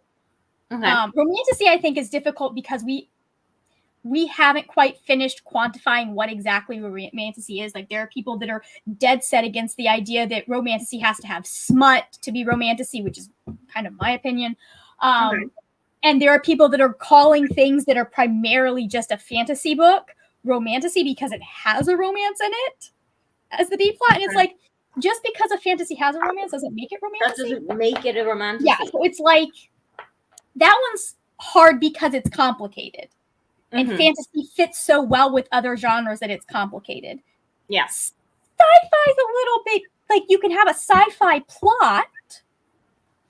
Romantasy, I think, is difficult because we haven't quite finished quantifying what exactly romantasy is. Like, there are people that are dead set against the idea that romantasy has to have smut to be romantasy, which is kind of my opinion. And there are people that are calling things that are primarily just a fantasy book romantasy because it has a romance in it as the B plot. And it's like, just because a fantasy has a romance doesn't make it romantasy. That doesn't make it a romantasy. Yeah, so it's like, that one's hard because it's complicated. And fantasy fits so well with other genres that it's complicated. Yes. Sci-fi is a little bit, like, you can have a sci-fi plot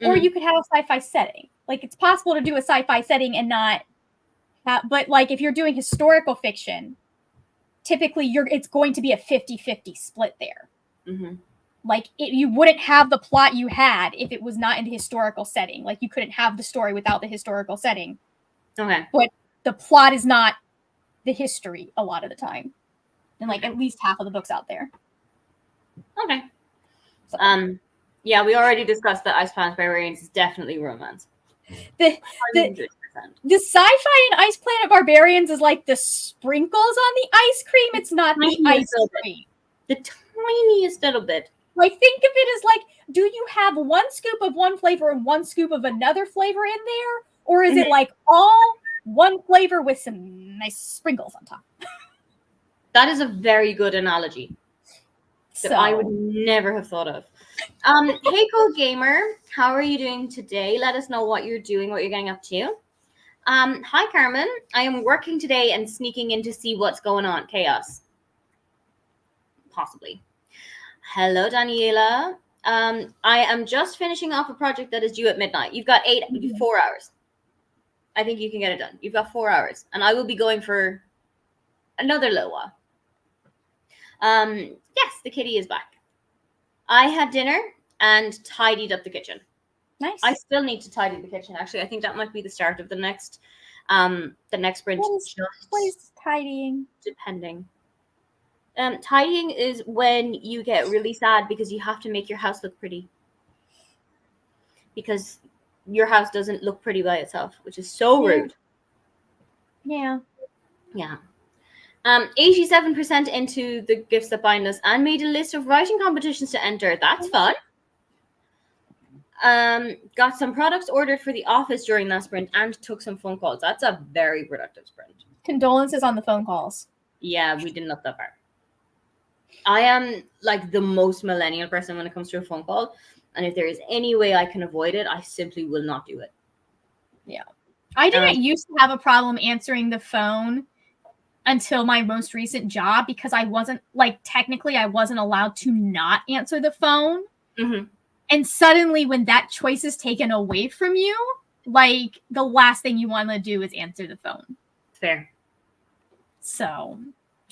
or you could have a sci-fi setting. Like, it's possible to do a sci-fi setting and not but like if you're doing historical fiction, typically it's going to be a 50-50 split there. Like, you wouldn't have the plot you had if it was not in the historical setting. Like, you couldn't have the story without the historical setting. Okay. But the plot is not the history a lot of the time. And like at least half of the books out there. Okay. So. Yeah, we already discussed that Ice Planet Barbarians is definitely romance. The sci-fi in Ice Planet Barbarians is like the sprinkles on the ice cream. It's not the ice cream. The tiniest little bit. Like, think of it as like, do you have one scoop of one flavor and one scoop of another flavor in there? Or is it like all one flavor with some nice sprinkles on top? That is a very good analogy that I would never have thought of. Hey, Cold Gamer, how are you doing today? Let us know what you're doing, what you're getting up to. Hi, Carmen. I am working today and sneaking in to see what's going on. Chaos. Possibly. Hello, Daniela. I am just finishing off a project that is due at midnight. You've got 4 hours. I think you can get it done. You've got 4 hours. And I will be going for another little while. Yes, the kitty is back. I had dinner and tidied up the kitchen. Nice. I still need to tidy the kitchen, actually. I think that might be the start of the next sprint. What is tidying? Depending. Tidying is when you get really sad because you have to make your house look pretty. Because your house doesn't look pretty by itself, which is so rude. Yeah. Yeah. 87% into the gifts that bind us and made a list of writing competitions to enter. That's fun. Got some products ordered for the office during that sprint and took some phone calls. That's a very productive sprint. Condolences on the phone calls. Yeah, we didn't love that part. I am like the most millennial person when it comes to a phone call. And if there is any way I can avoid it, I simply will not do it. Yeah. I didn't used to have a problem answering the phone until my most recent job because I wasn't like technically I wasn't allowed to not answer the phone. Mm-hmm. And suddenly when that choice is taken away from you, like the last thing you want to do is answer the phone. Fair. So,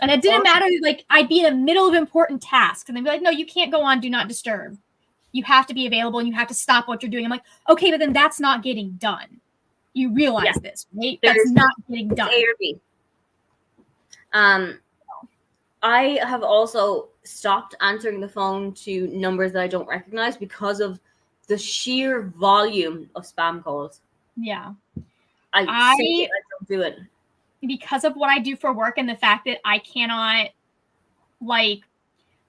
and it didn't matter, like I'd be in the middle of important tasks and they'd be like, no, you can't go on do not disturb. You have to be available and you have to stop what you're doing. I'm like, okay, but then that's not getting done. You realize this, right? That's not getting done. A or B. I have also stopped answering the phone to numbers that I don't recognize because of the sheer volume of spam calls. Yeah. I don't do it. Because of what I do for work and the fact that I cannot, like,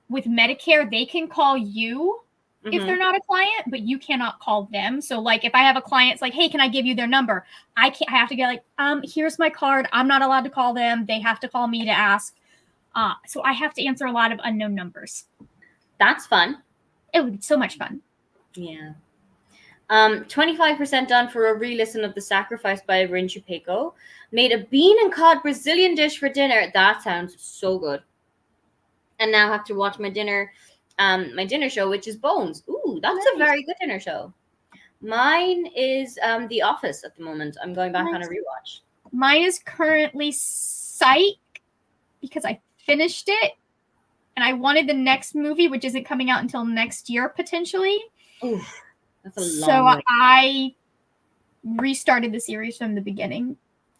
with Medicare, they can call you if they're not a client, but you cannot call them. So, like, if I have a client, it's like, hey, can I give you their number? I have to get like, here's my card. I'm not allowed to call them. They have to call me to ask. So I have to answer a lot of unknown numbers. That's fun. It would be so much fun. Yeah. 25% done for a re-listen of The Sacrifice by Rin Chupeco. Made a bean and cod Brazilian dish for dinner. That sounds so good. And now have to watch my dinner show, which is Bones. Ooh, that's a very good dinner show. Mine is The Office at the moment. I'm going back on a rewatch. Mine is currently Psych because I finished it and I wanted the next movie, which isn't coming out until next year potentially. Ooh, that's a long way. I restarted the series from the beginning.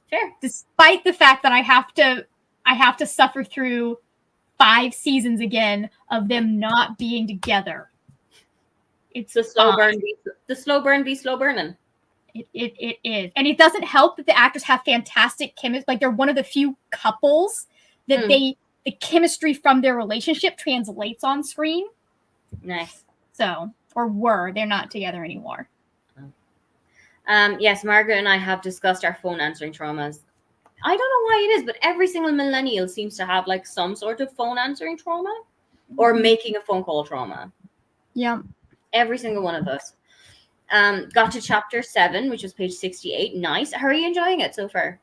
Fair. Despite the fact that I have to suffer through 5 seasons again of them not being together. It's the slow burn. The slow burn be slow burning. It is, and it doesn't help that the actors have fantastic chemistry. Like they're one of the few couples that the chemistry from their relationship translates on screen. Nice. So, they're not together anymore. Yes, Margaret and I have discussed our phone answering traumas. I don't know why it is, but every single millennial seems to have like some sort of phone answering trauma or making a phone call trauma. Yeah. Every single one of us. Got to chapter 7, which was page 68. Nice. How are you enjoying it so far?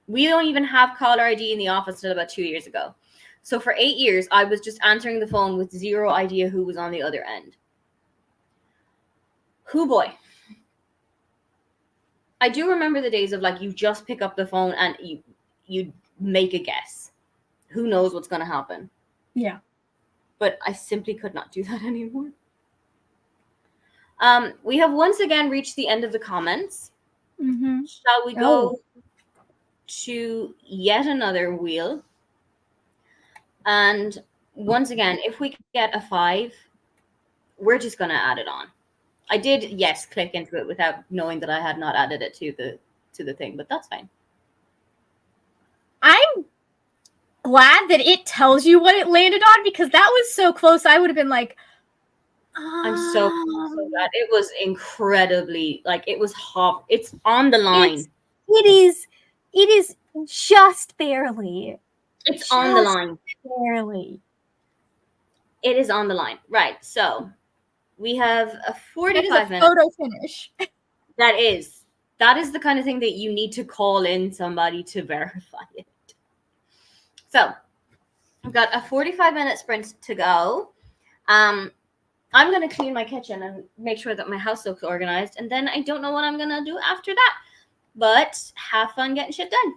We don't even have caller ID in the office until about 2 years ago. So for 8 years, I was just answering the phone with zero idea who was on the other end. Who boy. I do remember the days of like you just pick up the phone and you make a guess. Who knows what's going to happen? Yeah. But I simply could not do that anymore. We have once again reached the end of the comments. Mm-hmm. Shall we go to yet another wheel? And once again, if we get a 5, we're just going to add it on. I did, yes, click into it without knowing that I had not added it to the thing, but that's fine. I'm glad that it tells you what it landed on because that was so close. I would have been like, I'm so glad. It was incredibly, like, it was hot. It's on the line. It is just barely. It's just on the line. Barely. It is on the line. Right. So we have a 45 minutes. Photo finish. That is the kind of thing that you need to call in somebody to verify it. So I've got a 45-minute sprint to go. I'm going to clean my kitchen and make sure that my house looks organized. And then I don't know what I'm going to do after that. But have fun getting shit done.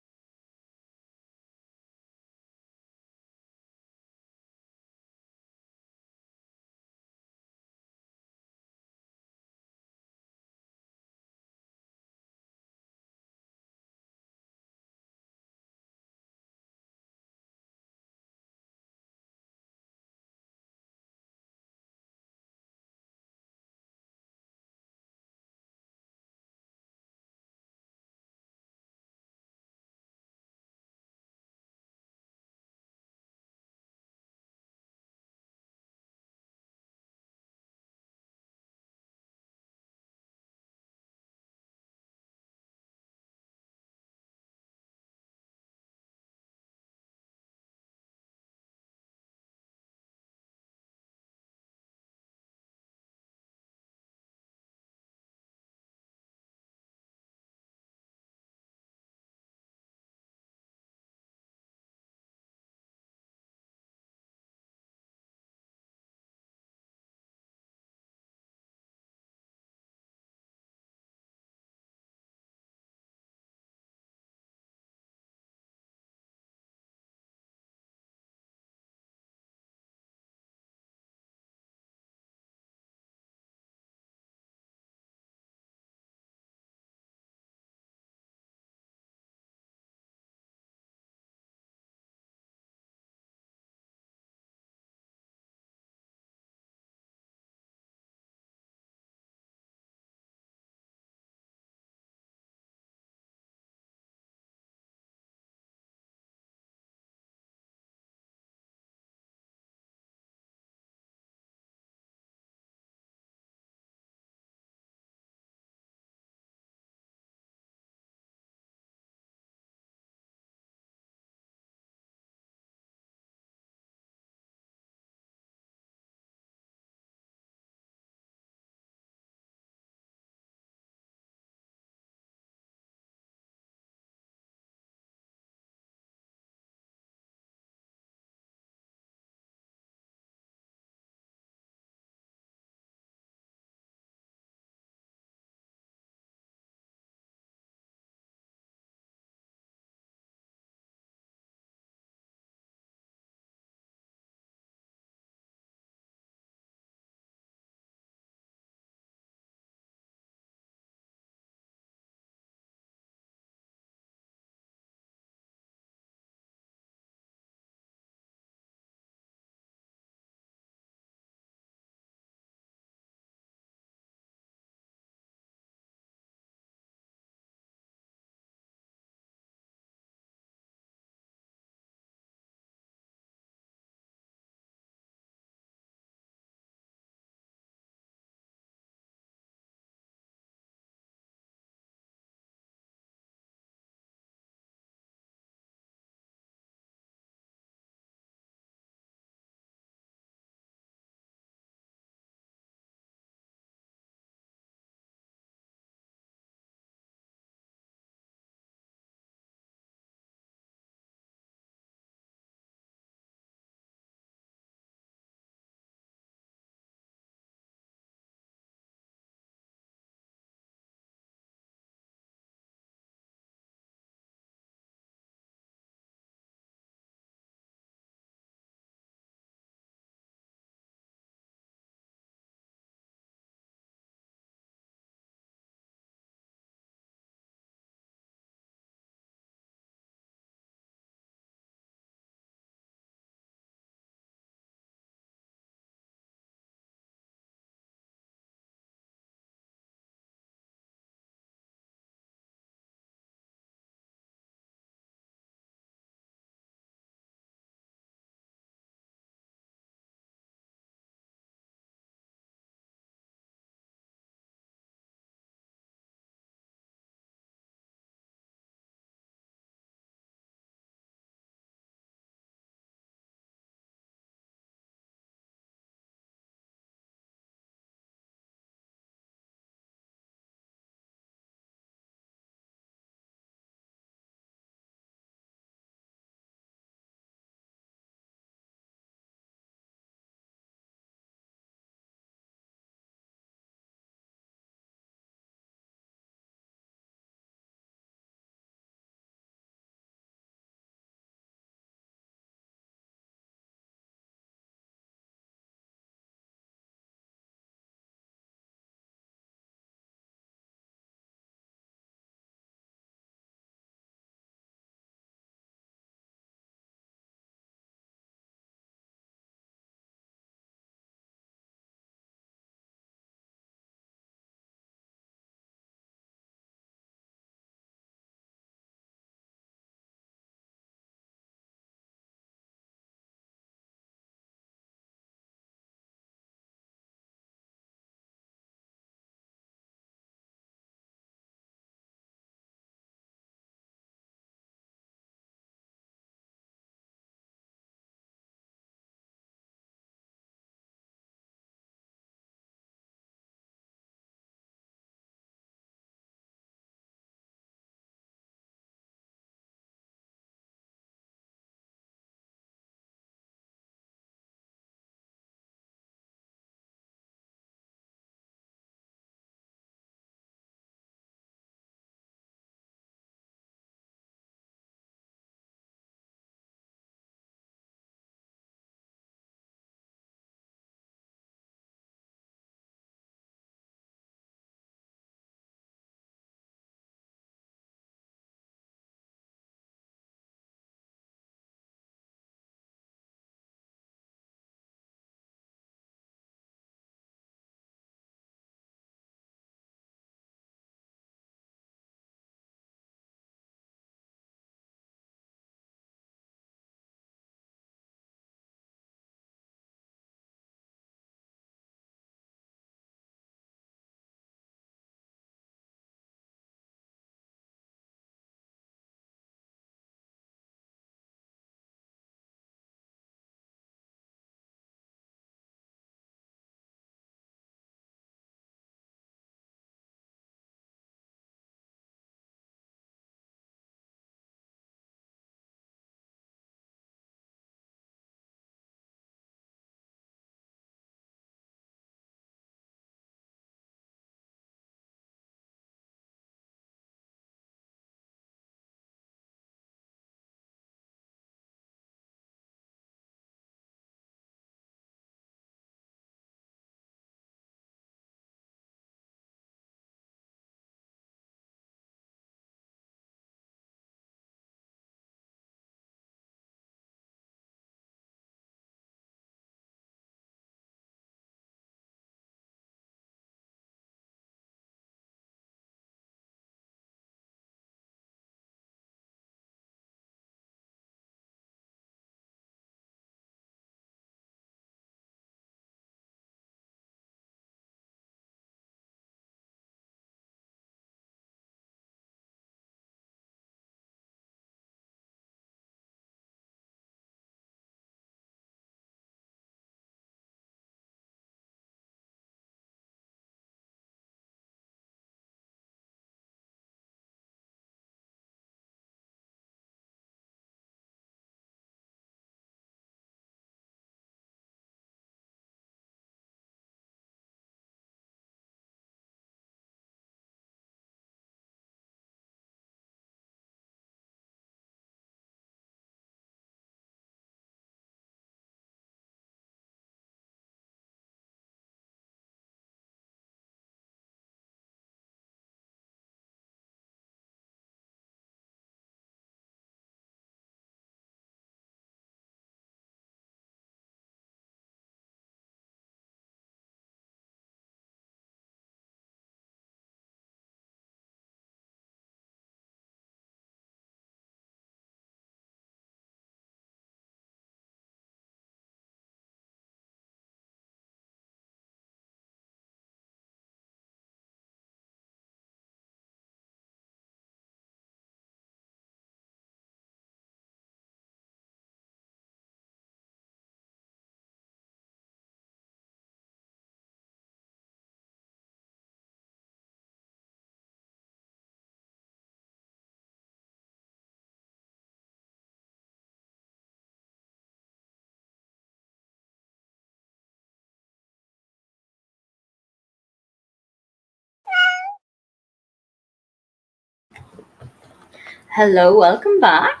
Hello, welcome back.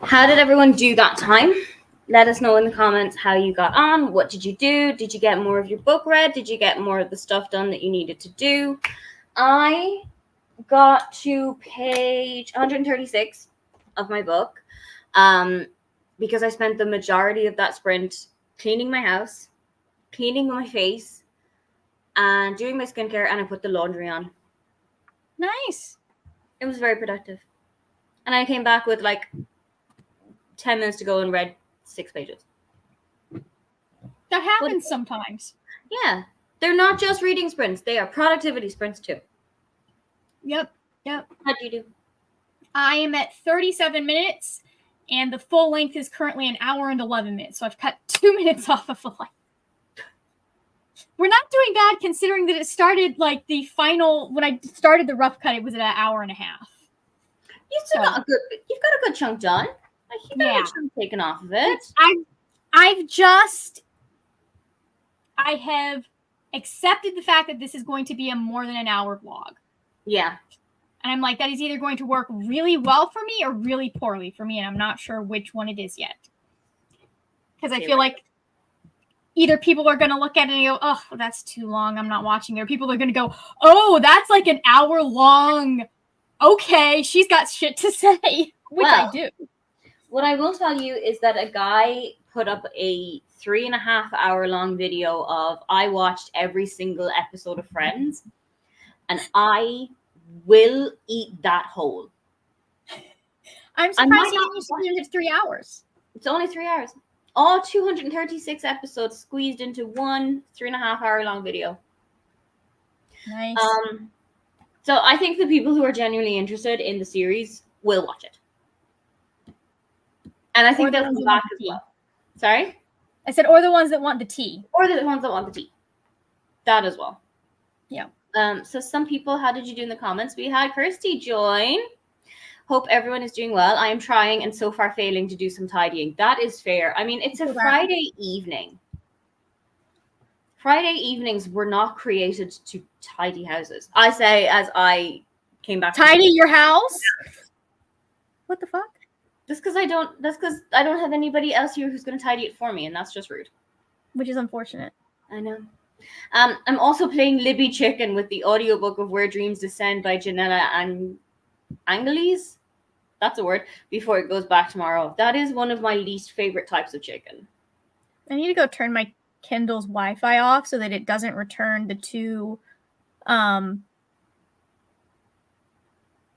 How did everyone do that time? Let us know in the comments how you got on. What did you do? Did you get more of your book read? Did you get more of the stuff done that you needed to do? I got to page 136 of my book because I spent the majority of that sprint cleaning my house, cleaning my face, and doing my skincare, and I put the laundry on. Nice. It was very productive. And I came back with like 10 minutes to go and read 6 pages. That happens sometimes. Yeah. They're not just reading sprints. They are productivity sprints too. Yep. How'd you do? I am at 37 minutes, and the full length is currently an hour and 11 minutes. So I've cut 2 minutes off of the length. We're not doing bad considering that it started like the final, when I started the rough cut, it was at an hour and a half. You've got a good chunk done. Like, you got a chunk taken off of it. I have accepted the fact that this is going to be a more than an hour vlog. Yeah. And I'm like, that is either going to work really well for me or really poorly for me. And I'm not sure which one it is yet. Because I feel like either people are going to look at it and go, oh, that's too long, I'm not watching it. Or people are going to go, oh, that's like an hour long. Okay, she's got shit to say. Which I do. What I will tell you is that a guy put up a 3.5 hour long video of I watched every single episode of Friends, and I will eat that whole. I'm surprised you used to do it 3 hours. It's only 3 hours. All 236 episodes squeezed into one 3.5 hour long video. Nice. So I think the people who are genuinely interested in the series will watch it. And I think they'll come back as well. Sorry? I said, or the ones that want the tea. Or the ones that want the tea. That as well. Yeah. So some people, how did you do in the comments? We had Kirsty join. Hope everyone is doing well. I am trying and so far failing to do some tidying. That is fair. I mean, it's a Friday evening. Friday evenings were not created to tidy houses. I say as I came back. Tidy your house? What the fuck? That's because I don't have anybody else here who's going to tidy it for me, and that's just rude. Which is unfortunate. I know. I'm also playing Libby Chicken with the audiobook of Where Dreams Descend by Janella and Angeles. That's a word. Before it goes back tomorrow. That is one of my least favorite types of chicken. I need to go turn my Kindle's Wi-Fi off so that it doesn't return the 2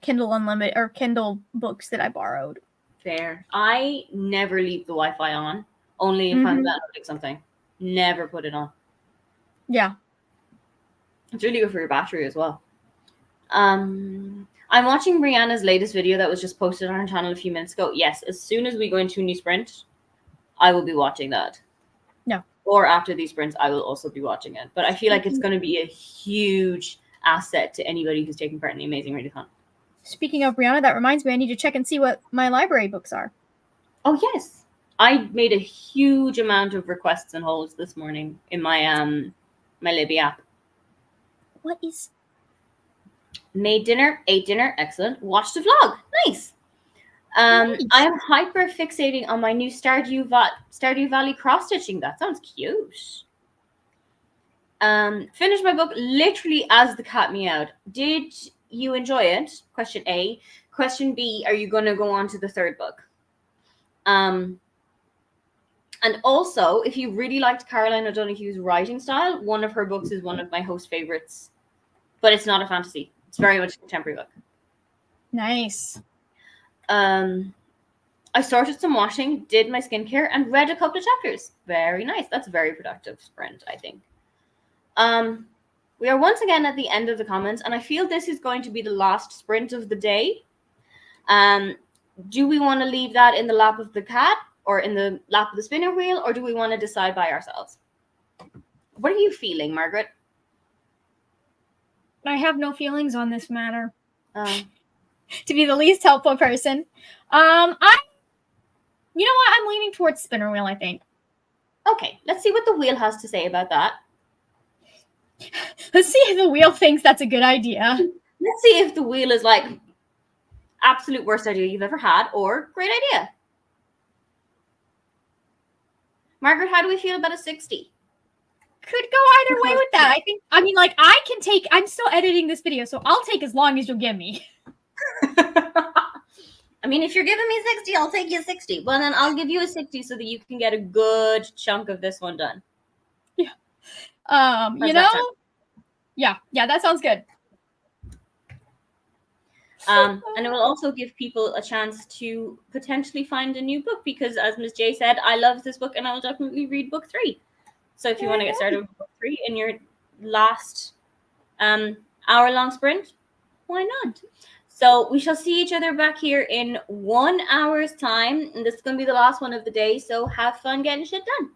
Kindle Unlimited or Kindle books that I borrowed. Fair. I never leave the Wi-Fi on. Only if I'm downloading something. Never put it on. Yeah. It's really good for your battery as well. I'm watching Brianna's latest video that was just posted on her channel a few minutes ago. Yes, as soon as we go into a new sprint, I will be watching that. No. Or after these sprints, I will also be watching it. But I feel like it's going to be a huge asset to anybody who's taking part in the Amazing Readathon. Speaking of Brianna, that reminds me, I need to check and see what my library books are. Oh, yes. I made a huge amount of requests and holds this morning in my my Libby app. What is... Made dinner, ate dinner, excellent. Watched the vlog, nice. Nice. I am hyper fixating on my new Stardew Valley cross stitching. That sounds cute. Finished my book literally as the cat meowed. Did you enjoy it? Question A. Question B, are you going to go on to the 3rd book? And also, if you really liked Caroline O'Donoghue's writing style, one of her books is one of my host favorites. But it's not a fantasy. It's very much a contemporary book. Nice. I sorted some washing, did my skincare, and read a couple of chapters. Very nice. That's a very productive sprint, I think. We are once again at the end of the comments, and I feel this is going to be the last sprint of the day. Do we want to leave that in the lap of the cat or in the lap of the spinner wheel, or do we want to decide by ourselves? What are you feeling, Margaret? I have no feelings on this matter. To be the least helpful person. You know what? I'm leaning towards spinner wheel, I think. Okay, let's see what the wheel has to say about that. Let's see if the wheel thinks that's a good idea. Let's see if the wheel is like, absolute worst idea you've ever had, or great idea. Margaret, how do we feel about a 60? Could go either way with that. I think, I mean, like, I'm still editing this video, so I'll take as long as you'll give me. I mean, if you're giving me 60, I'll take you 60. Well, then I'll give you a 60 so that you can get a good chunk of this one done. Yeah. How's that sound? Yeah, that sounds good. And it will also give people a chance to potentially find a new book because, as Ms. J said, I love this book and I'll definitely read book 3. So if you want to get started with book 3 in your last hour-long sprint, why not? So we shall see each other back here in 1 hour's time. And this is going to be the last one of the day. So have fun getting shit done.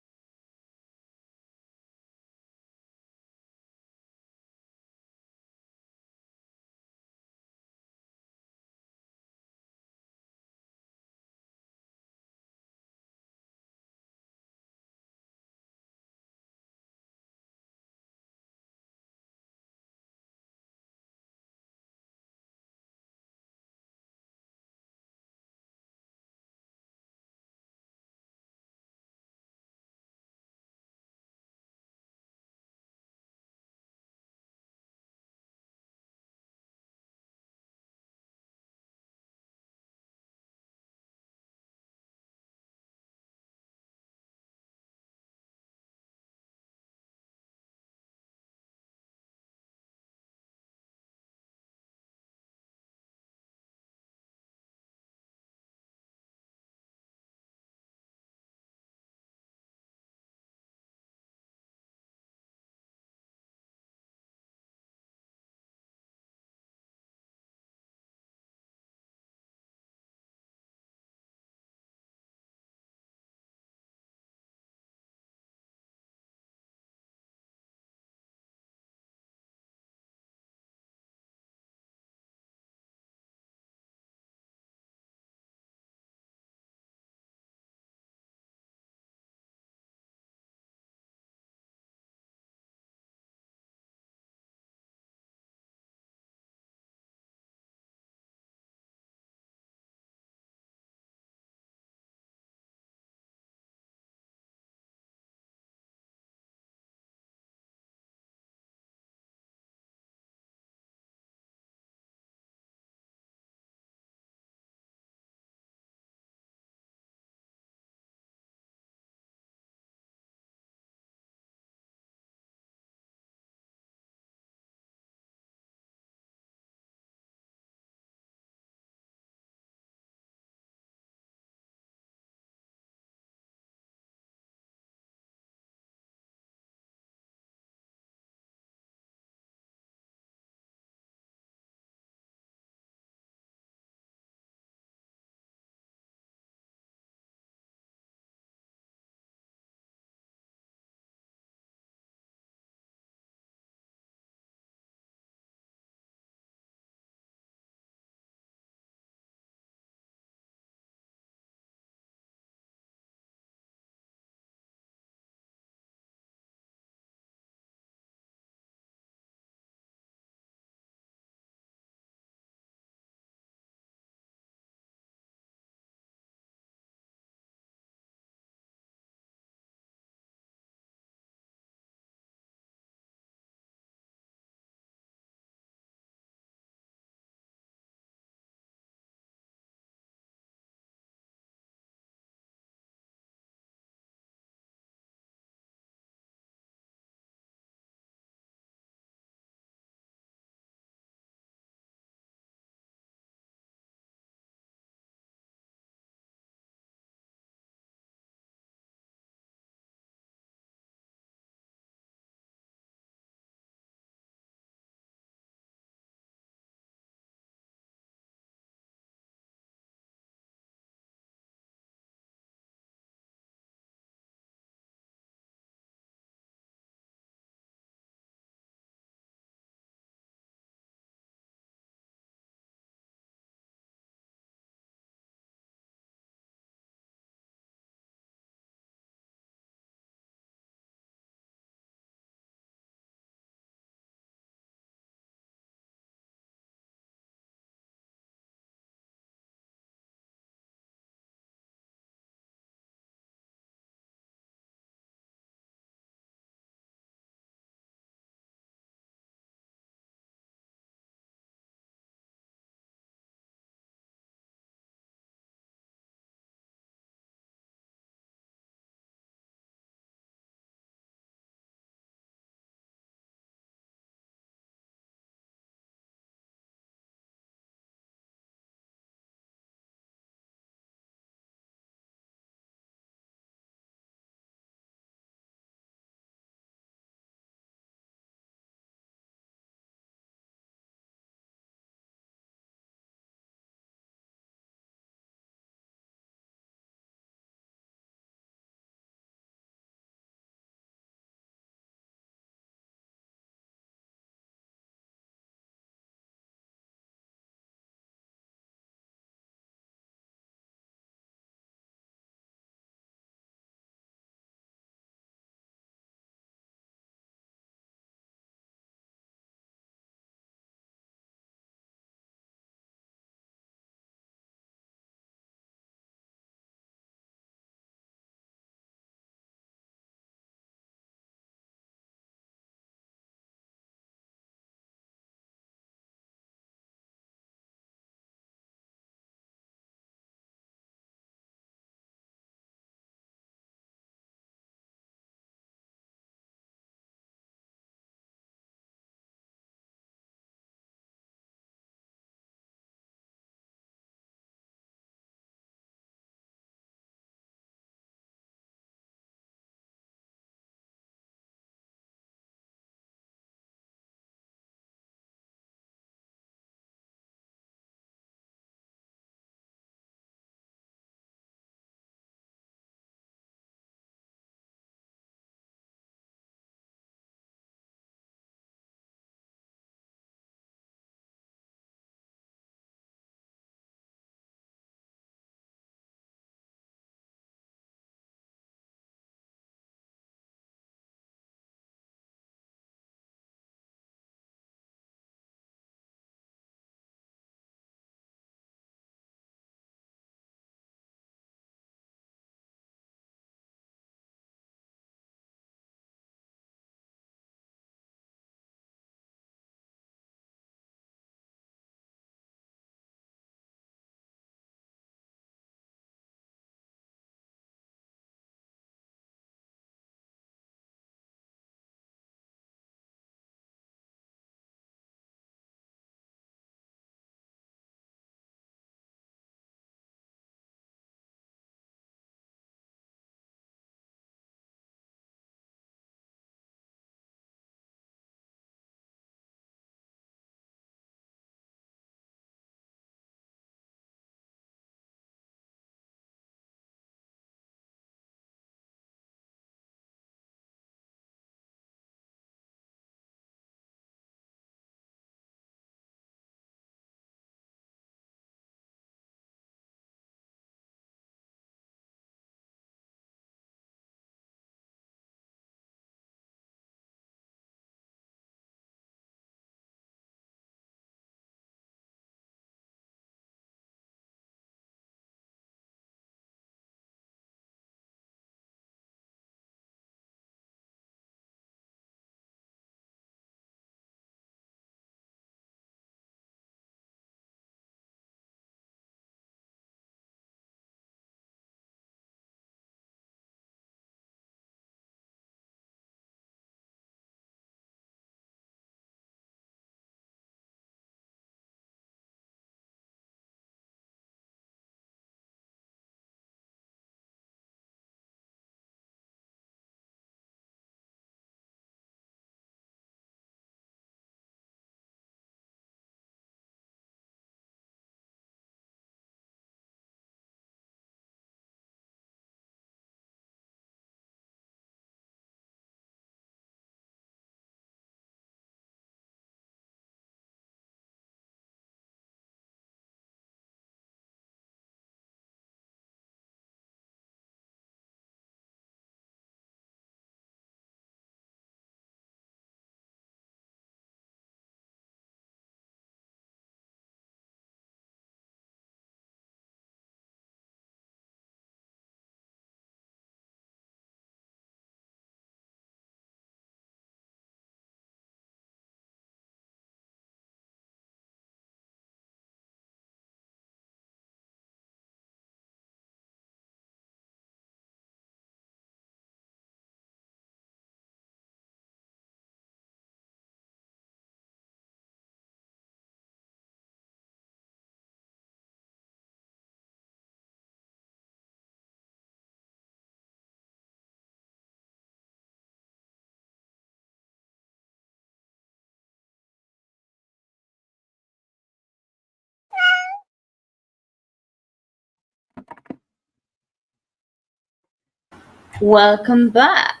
Welcome back.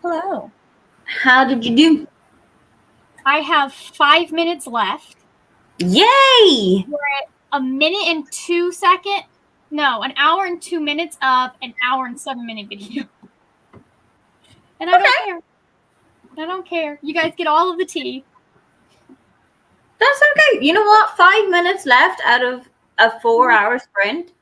Hello. How did you do? I have 5 minutes left. Yay! We're at an hour and 2 minutes of an hour and 7-minute video. And I don't care. I don't care. You guys get all of the tea. That's okay. You know what? 5 minutes left out of a 4-hour sprint.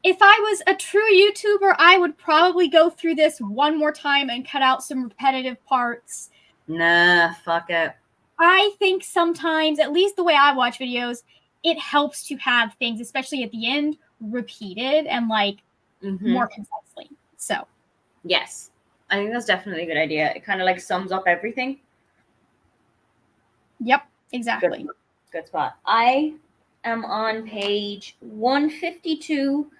If I was a true YouTuber, I would probably go through this one more time and cut out some repetitive parts. Nah, fuck it. I think sometimes, at least the way I watch videos, it helps to have things, especially at the end, repeated and more concisely. So, yes, I think that's definitely a good idea. It kind of like sums up everything. Yep, exactly. Good spot. I am on page 152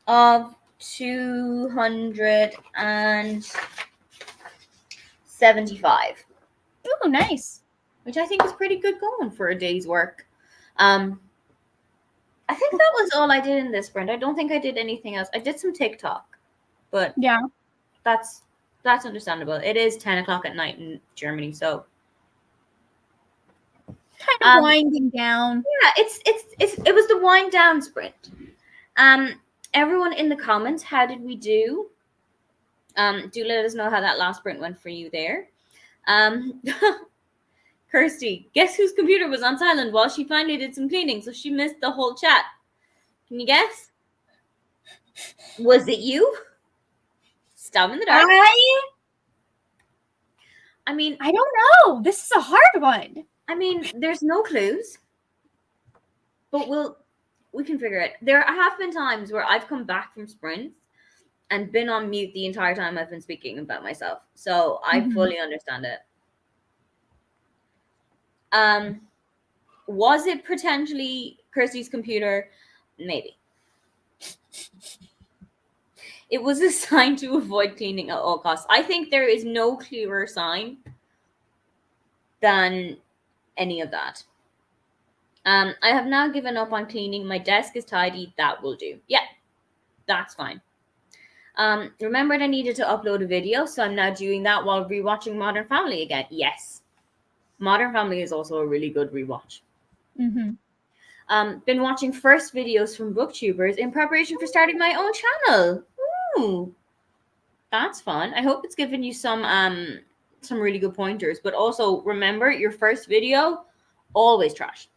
of 275. Oh, nice. Which I think is pretty good going for a day's work. I think that was all I did in this sprint. I don't think I did anything else. I did some TikTok, but yeah, that's understandable. It is 10 o'clock at night in Germany, so kind of winding down. Yeah, it was the wind down sprint. Everyone in the comments, how did we do? Do let us know how that last sprint went for you there. Kirsty, guess whose computer was on silent while she finally did some cleaning, so she missed the whole chat. Can you guess? Was it you? Stab in the dark. I mean, I don't know. This is a hard one. I mean, there's no clues, but we can figure it. There have been times where I've come back from sprints and been on mute the entire time I've been speaking about myself, so I fully understand it. Was it potentially Kirsty's computer? Maybe. It was a sign to avoid cleaning at all costs. I think there is no clearer sign than any of that. I have now given up on cleaning. My desk is tidy. That will do. Yeah, that's fine. Remembered I needed to upload a video, so I'm now doing that while rewatching Modern Family again. Yes. Modern Family is also a really good rewatch. Been watching first videos from booktubers in preparation for starting my own channel. Ooh, that's fun. I hope it's given you some really good pointers. But also remember, your first video, always trash.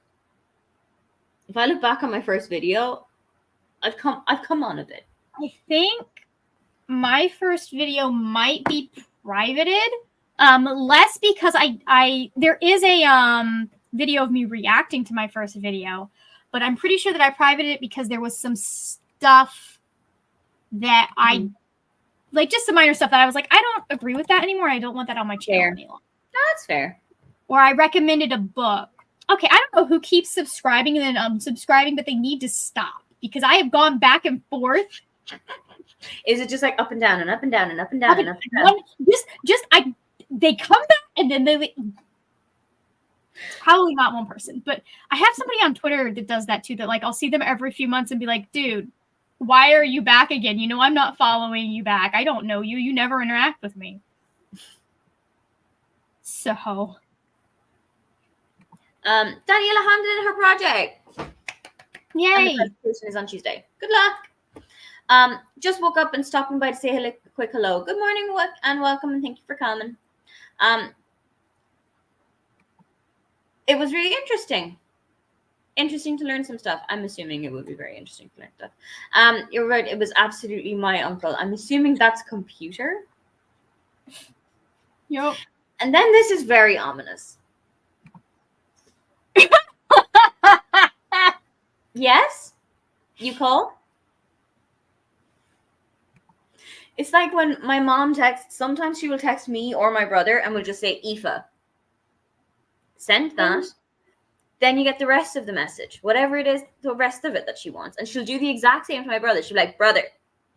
If I look back on my first video, I've come on a bit. I think my first video might be privated. Less because I there is a video of me reacting to my first video, but I'm pretty sure that I privated it because there was some stuff that I like, just some minor stuff that I was like, I don't agree with that anymore. I don't want that on my channel any longer. That's fair. Or I recommended a book. Okay, I don't know who keeps subscribing and then unsubscribing, but they need to stop because I have gone back and forth. Is it just like up and down and up and down and up and down and up and down? They come back and then they probably not one person, but I have somebody on Twitter that does that too, that like I'll see them every few months and be like, dude, why are you back again? You know, I'm not following you back. I don't know you. You never interact with me. So Daniela handed in her project. Yay. And the presentation is on Tuesday. Good luck. Just woke up and stopping by to say a quick hello. Good morning and welcome, and thank you for coming. It was really interesting. Interesting to learn some stuff. I'm assuming it would be very interesting to learn stuff. You're right. It was absolutely my uncle. I'm assuming that's computer. Yep. And then this is very ominous. Yes? You call? It's like when my mom texts, sometimes she will text me or my brother and will just say, Aoife. Send that. Then you get the rest of the message. Whatever it is, the rest of it that she wants. And she'll do the exact same to my brother. She'll be like, brother.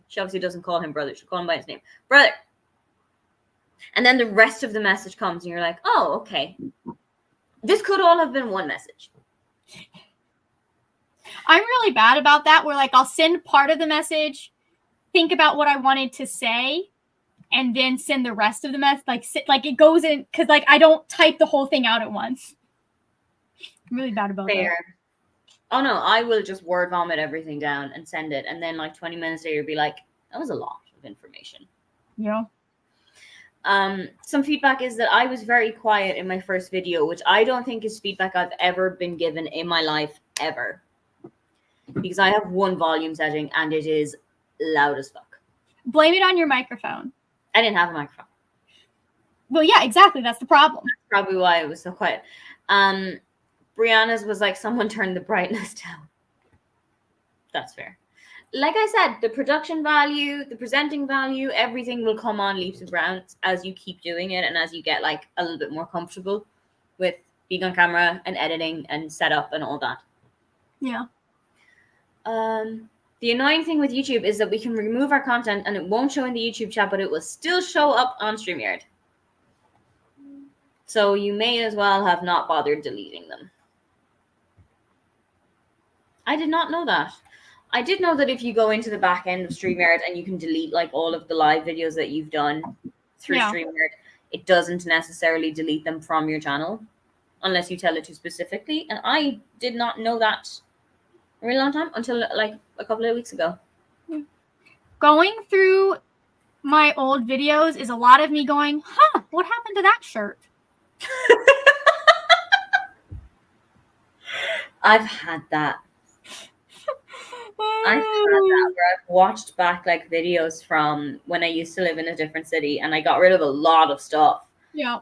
She obviously doesn't call him brother. She'll call him by his name. Brother. And then the rest of the message comes and you're like, oh, okay. This could all have been one message. I'm really bad about that, where like I'll send part of the message think about what I wanted to say and then send the rest of the mess. Like it goes in, because like I don't type the whole thing out at once. I'm really bad about Fair. that. Oh no, I will just word vomit everything down and send it, and then like 20 minutes later, be like, that was a lot of information. Yeah. Some feedback is that I was very quiet in my first video, which I don't think is feedback I've ever been given in my life ever. Because I have one volume setting and it is loud as fuck. Blame it on your microphone. I didn't have a microphone. Well, yeah, exactly. That's the problem. That's probably why it was so quiet. Brianna's was like, someone turned the brightness down. That's fair. Like I said, the production value, the presenting value, everything will come on leaps and bounds as you keep doing it and as you get like a little bit more comfortable with being on camera and editing and setup and all that. Yeah. The annoying thing with YouTube is that we can remove our content and it won't show in the YouTube chat, but it will still show up on StreamYard. So you may as well have not bothered deleting them. I did not know that. I did know that if you go into the back end of StreamYard and you can delete like all of the live videos that you've done through StreamYard, it doesn't necessarily delete them from your channel unless you tell it to specifically. And I did not know that a really long time until like a couple of weeks ago. Going through my old videos is a lot of me going, huh, what happened to that shirt? I've had that. I've had that where I've watched back like videos from when I used to live in a different city and I got rid of a lot of stuff. Yeah.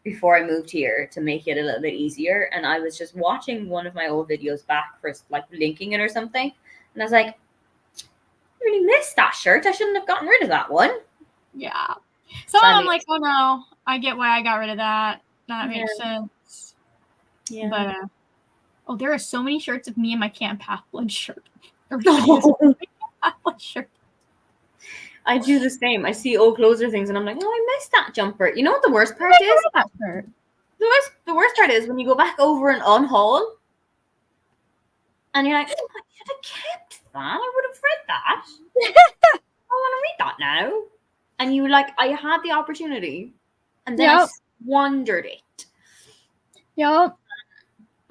Before I moved here to make it a little bit easier. And I was just watching one of my old videos back for like linking it or something. And I was like, I really missed that shirt. I shouldn't have gotten rid of that one. Yeah. So I'm like, oh no, I get why I got rid of that. That makes sense. Yeah. But oh, there are so many shirts of me in my Camp Half-Blood shirt. Shirt. I do the same. I see old clothes or things and I'm like, oh, I missed that jumper. You know what the worst part is? The worst part is when you go back over and unhaul and you're like, oh, I should have kept that. I would have read that. I want to read that now. And you were like, I had the opportunity and then I squandered it. Yep.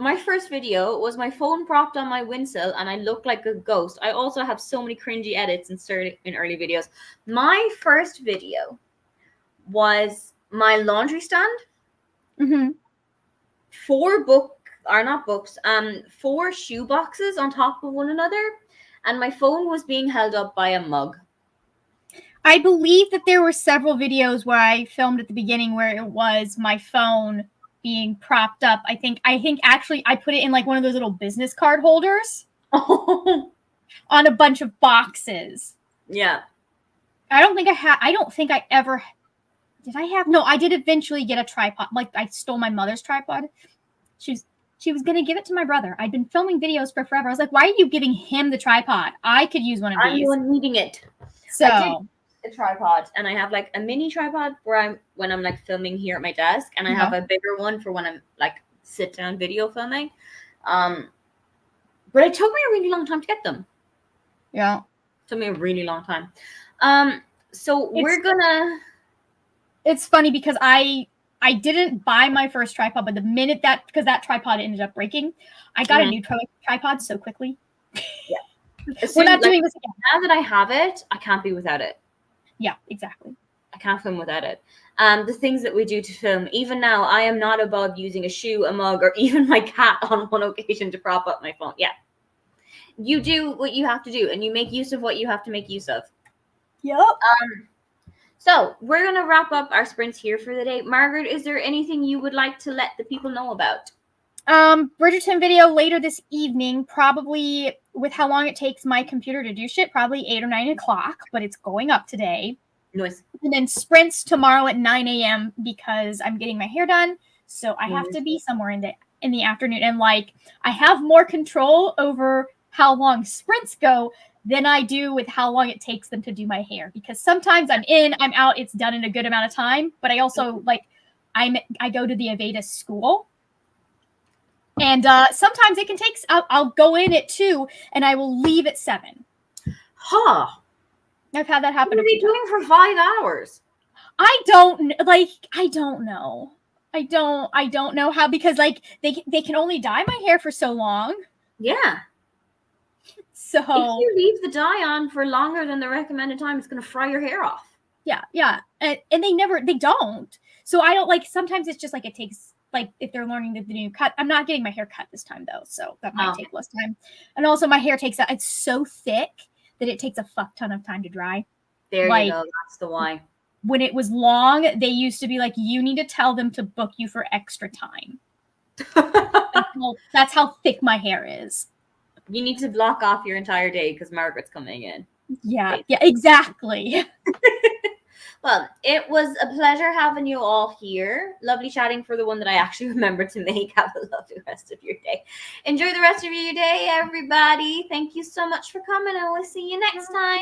My first video was my phone propped on my windsill and I looked like a ghost. I also have so many cringy edits inserted in early videos. My first video was my laundry stand. Mm-hmm. 4 shoe boxes on top of one another. And my phone was being held up by a mug. I believe that there were several videos where I filmed at the beginning where it was my phone being propped up. I think actually I put it in like one of those little business card holders on a bunch of boxes. Yeah. I don't think I ever did. I did eventually get a tripod. Like I stole my mother's tripod. She was gonna give it to my brother. I'd been filming videos for forever. I was like, why are you giving him the tripod? I could use one of these. I'm the one needing it. So a tripod and I have like a mini tripod when I'm like filming here at my desk and I have a bigger one for when I'm like sit down video filming. But it took me a really long time to get them. Yeah. It took me a really long time. So it's funny because I didn't buy my first tripod, but the minute because that tripod ended up breaking, I got a new tripod so quickly. Yeah. We're not doing this again. Now that I have it, I can't be without it. Yeah, exactly. I can't film without it. The things that we do to film, even now, I am not above using a shoe, a mug, or even my cat on one occasion to prop up my phone. Yeah. You do what you have to do, and you make use of what you have to make use of. Yep. So we're going to wrap up our sprints here for the day. Margaret, is there anything you would like to let the people know about? Bridgerton video later this evening, probably with how long it takes my computer to do shit, probably 8 or 9 o'clock, but it's going up today. Nice. And then sprints tomorrow at 9 a.m. because I'm getting my hair done. So I have to be somewhere in the afternoon. And like, I have more control over how long sprints go than I do with how long it takes them to do my hair. Because sometimes I'm in, I'm out, it's done in a good amount of time. But I also I go to the Aveda school. And sometimes it can take, I'll go in at 2 and I will leave at 7. Huh. I've had that happen. What are they doing for 5 hours? I don't know. I don't know how, because like they can only dye my hair for so long. Yeah. So if you leave the dye on for longer than the recommended time, it's going to fry your hair off. Yeah. And they don't. So I don't like, sometimes it's just like it takes, like if they're learning the new cut. I'm not getting my hair cut this time though, so that might take less time. And also my hair it's so thick that it takes a fuck ton of time to dry. There you go. That's the why. When it was long, they used to be like, you need to tell them to book you for extra time. That's how thick my hair is. You need to block off your entire day because Margaret's coming in. Yeah, exactly. Well, it was a pleasure having you all here. Lovely chatting for the one that I actually remembered to make. Have a lovely rest of your day. Enjoy the rest of your day, everybody. Thank you so much for coming, and we'll see you next time.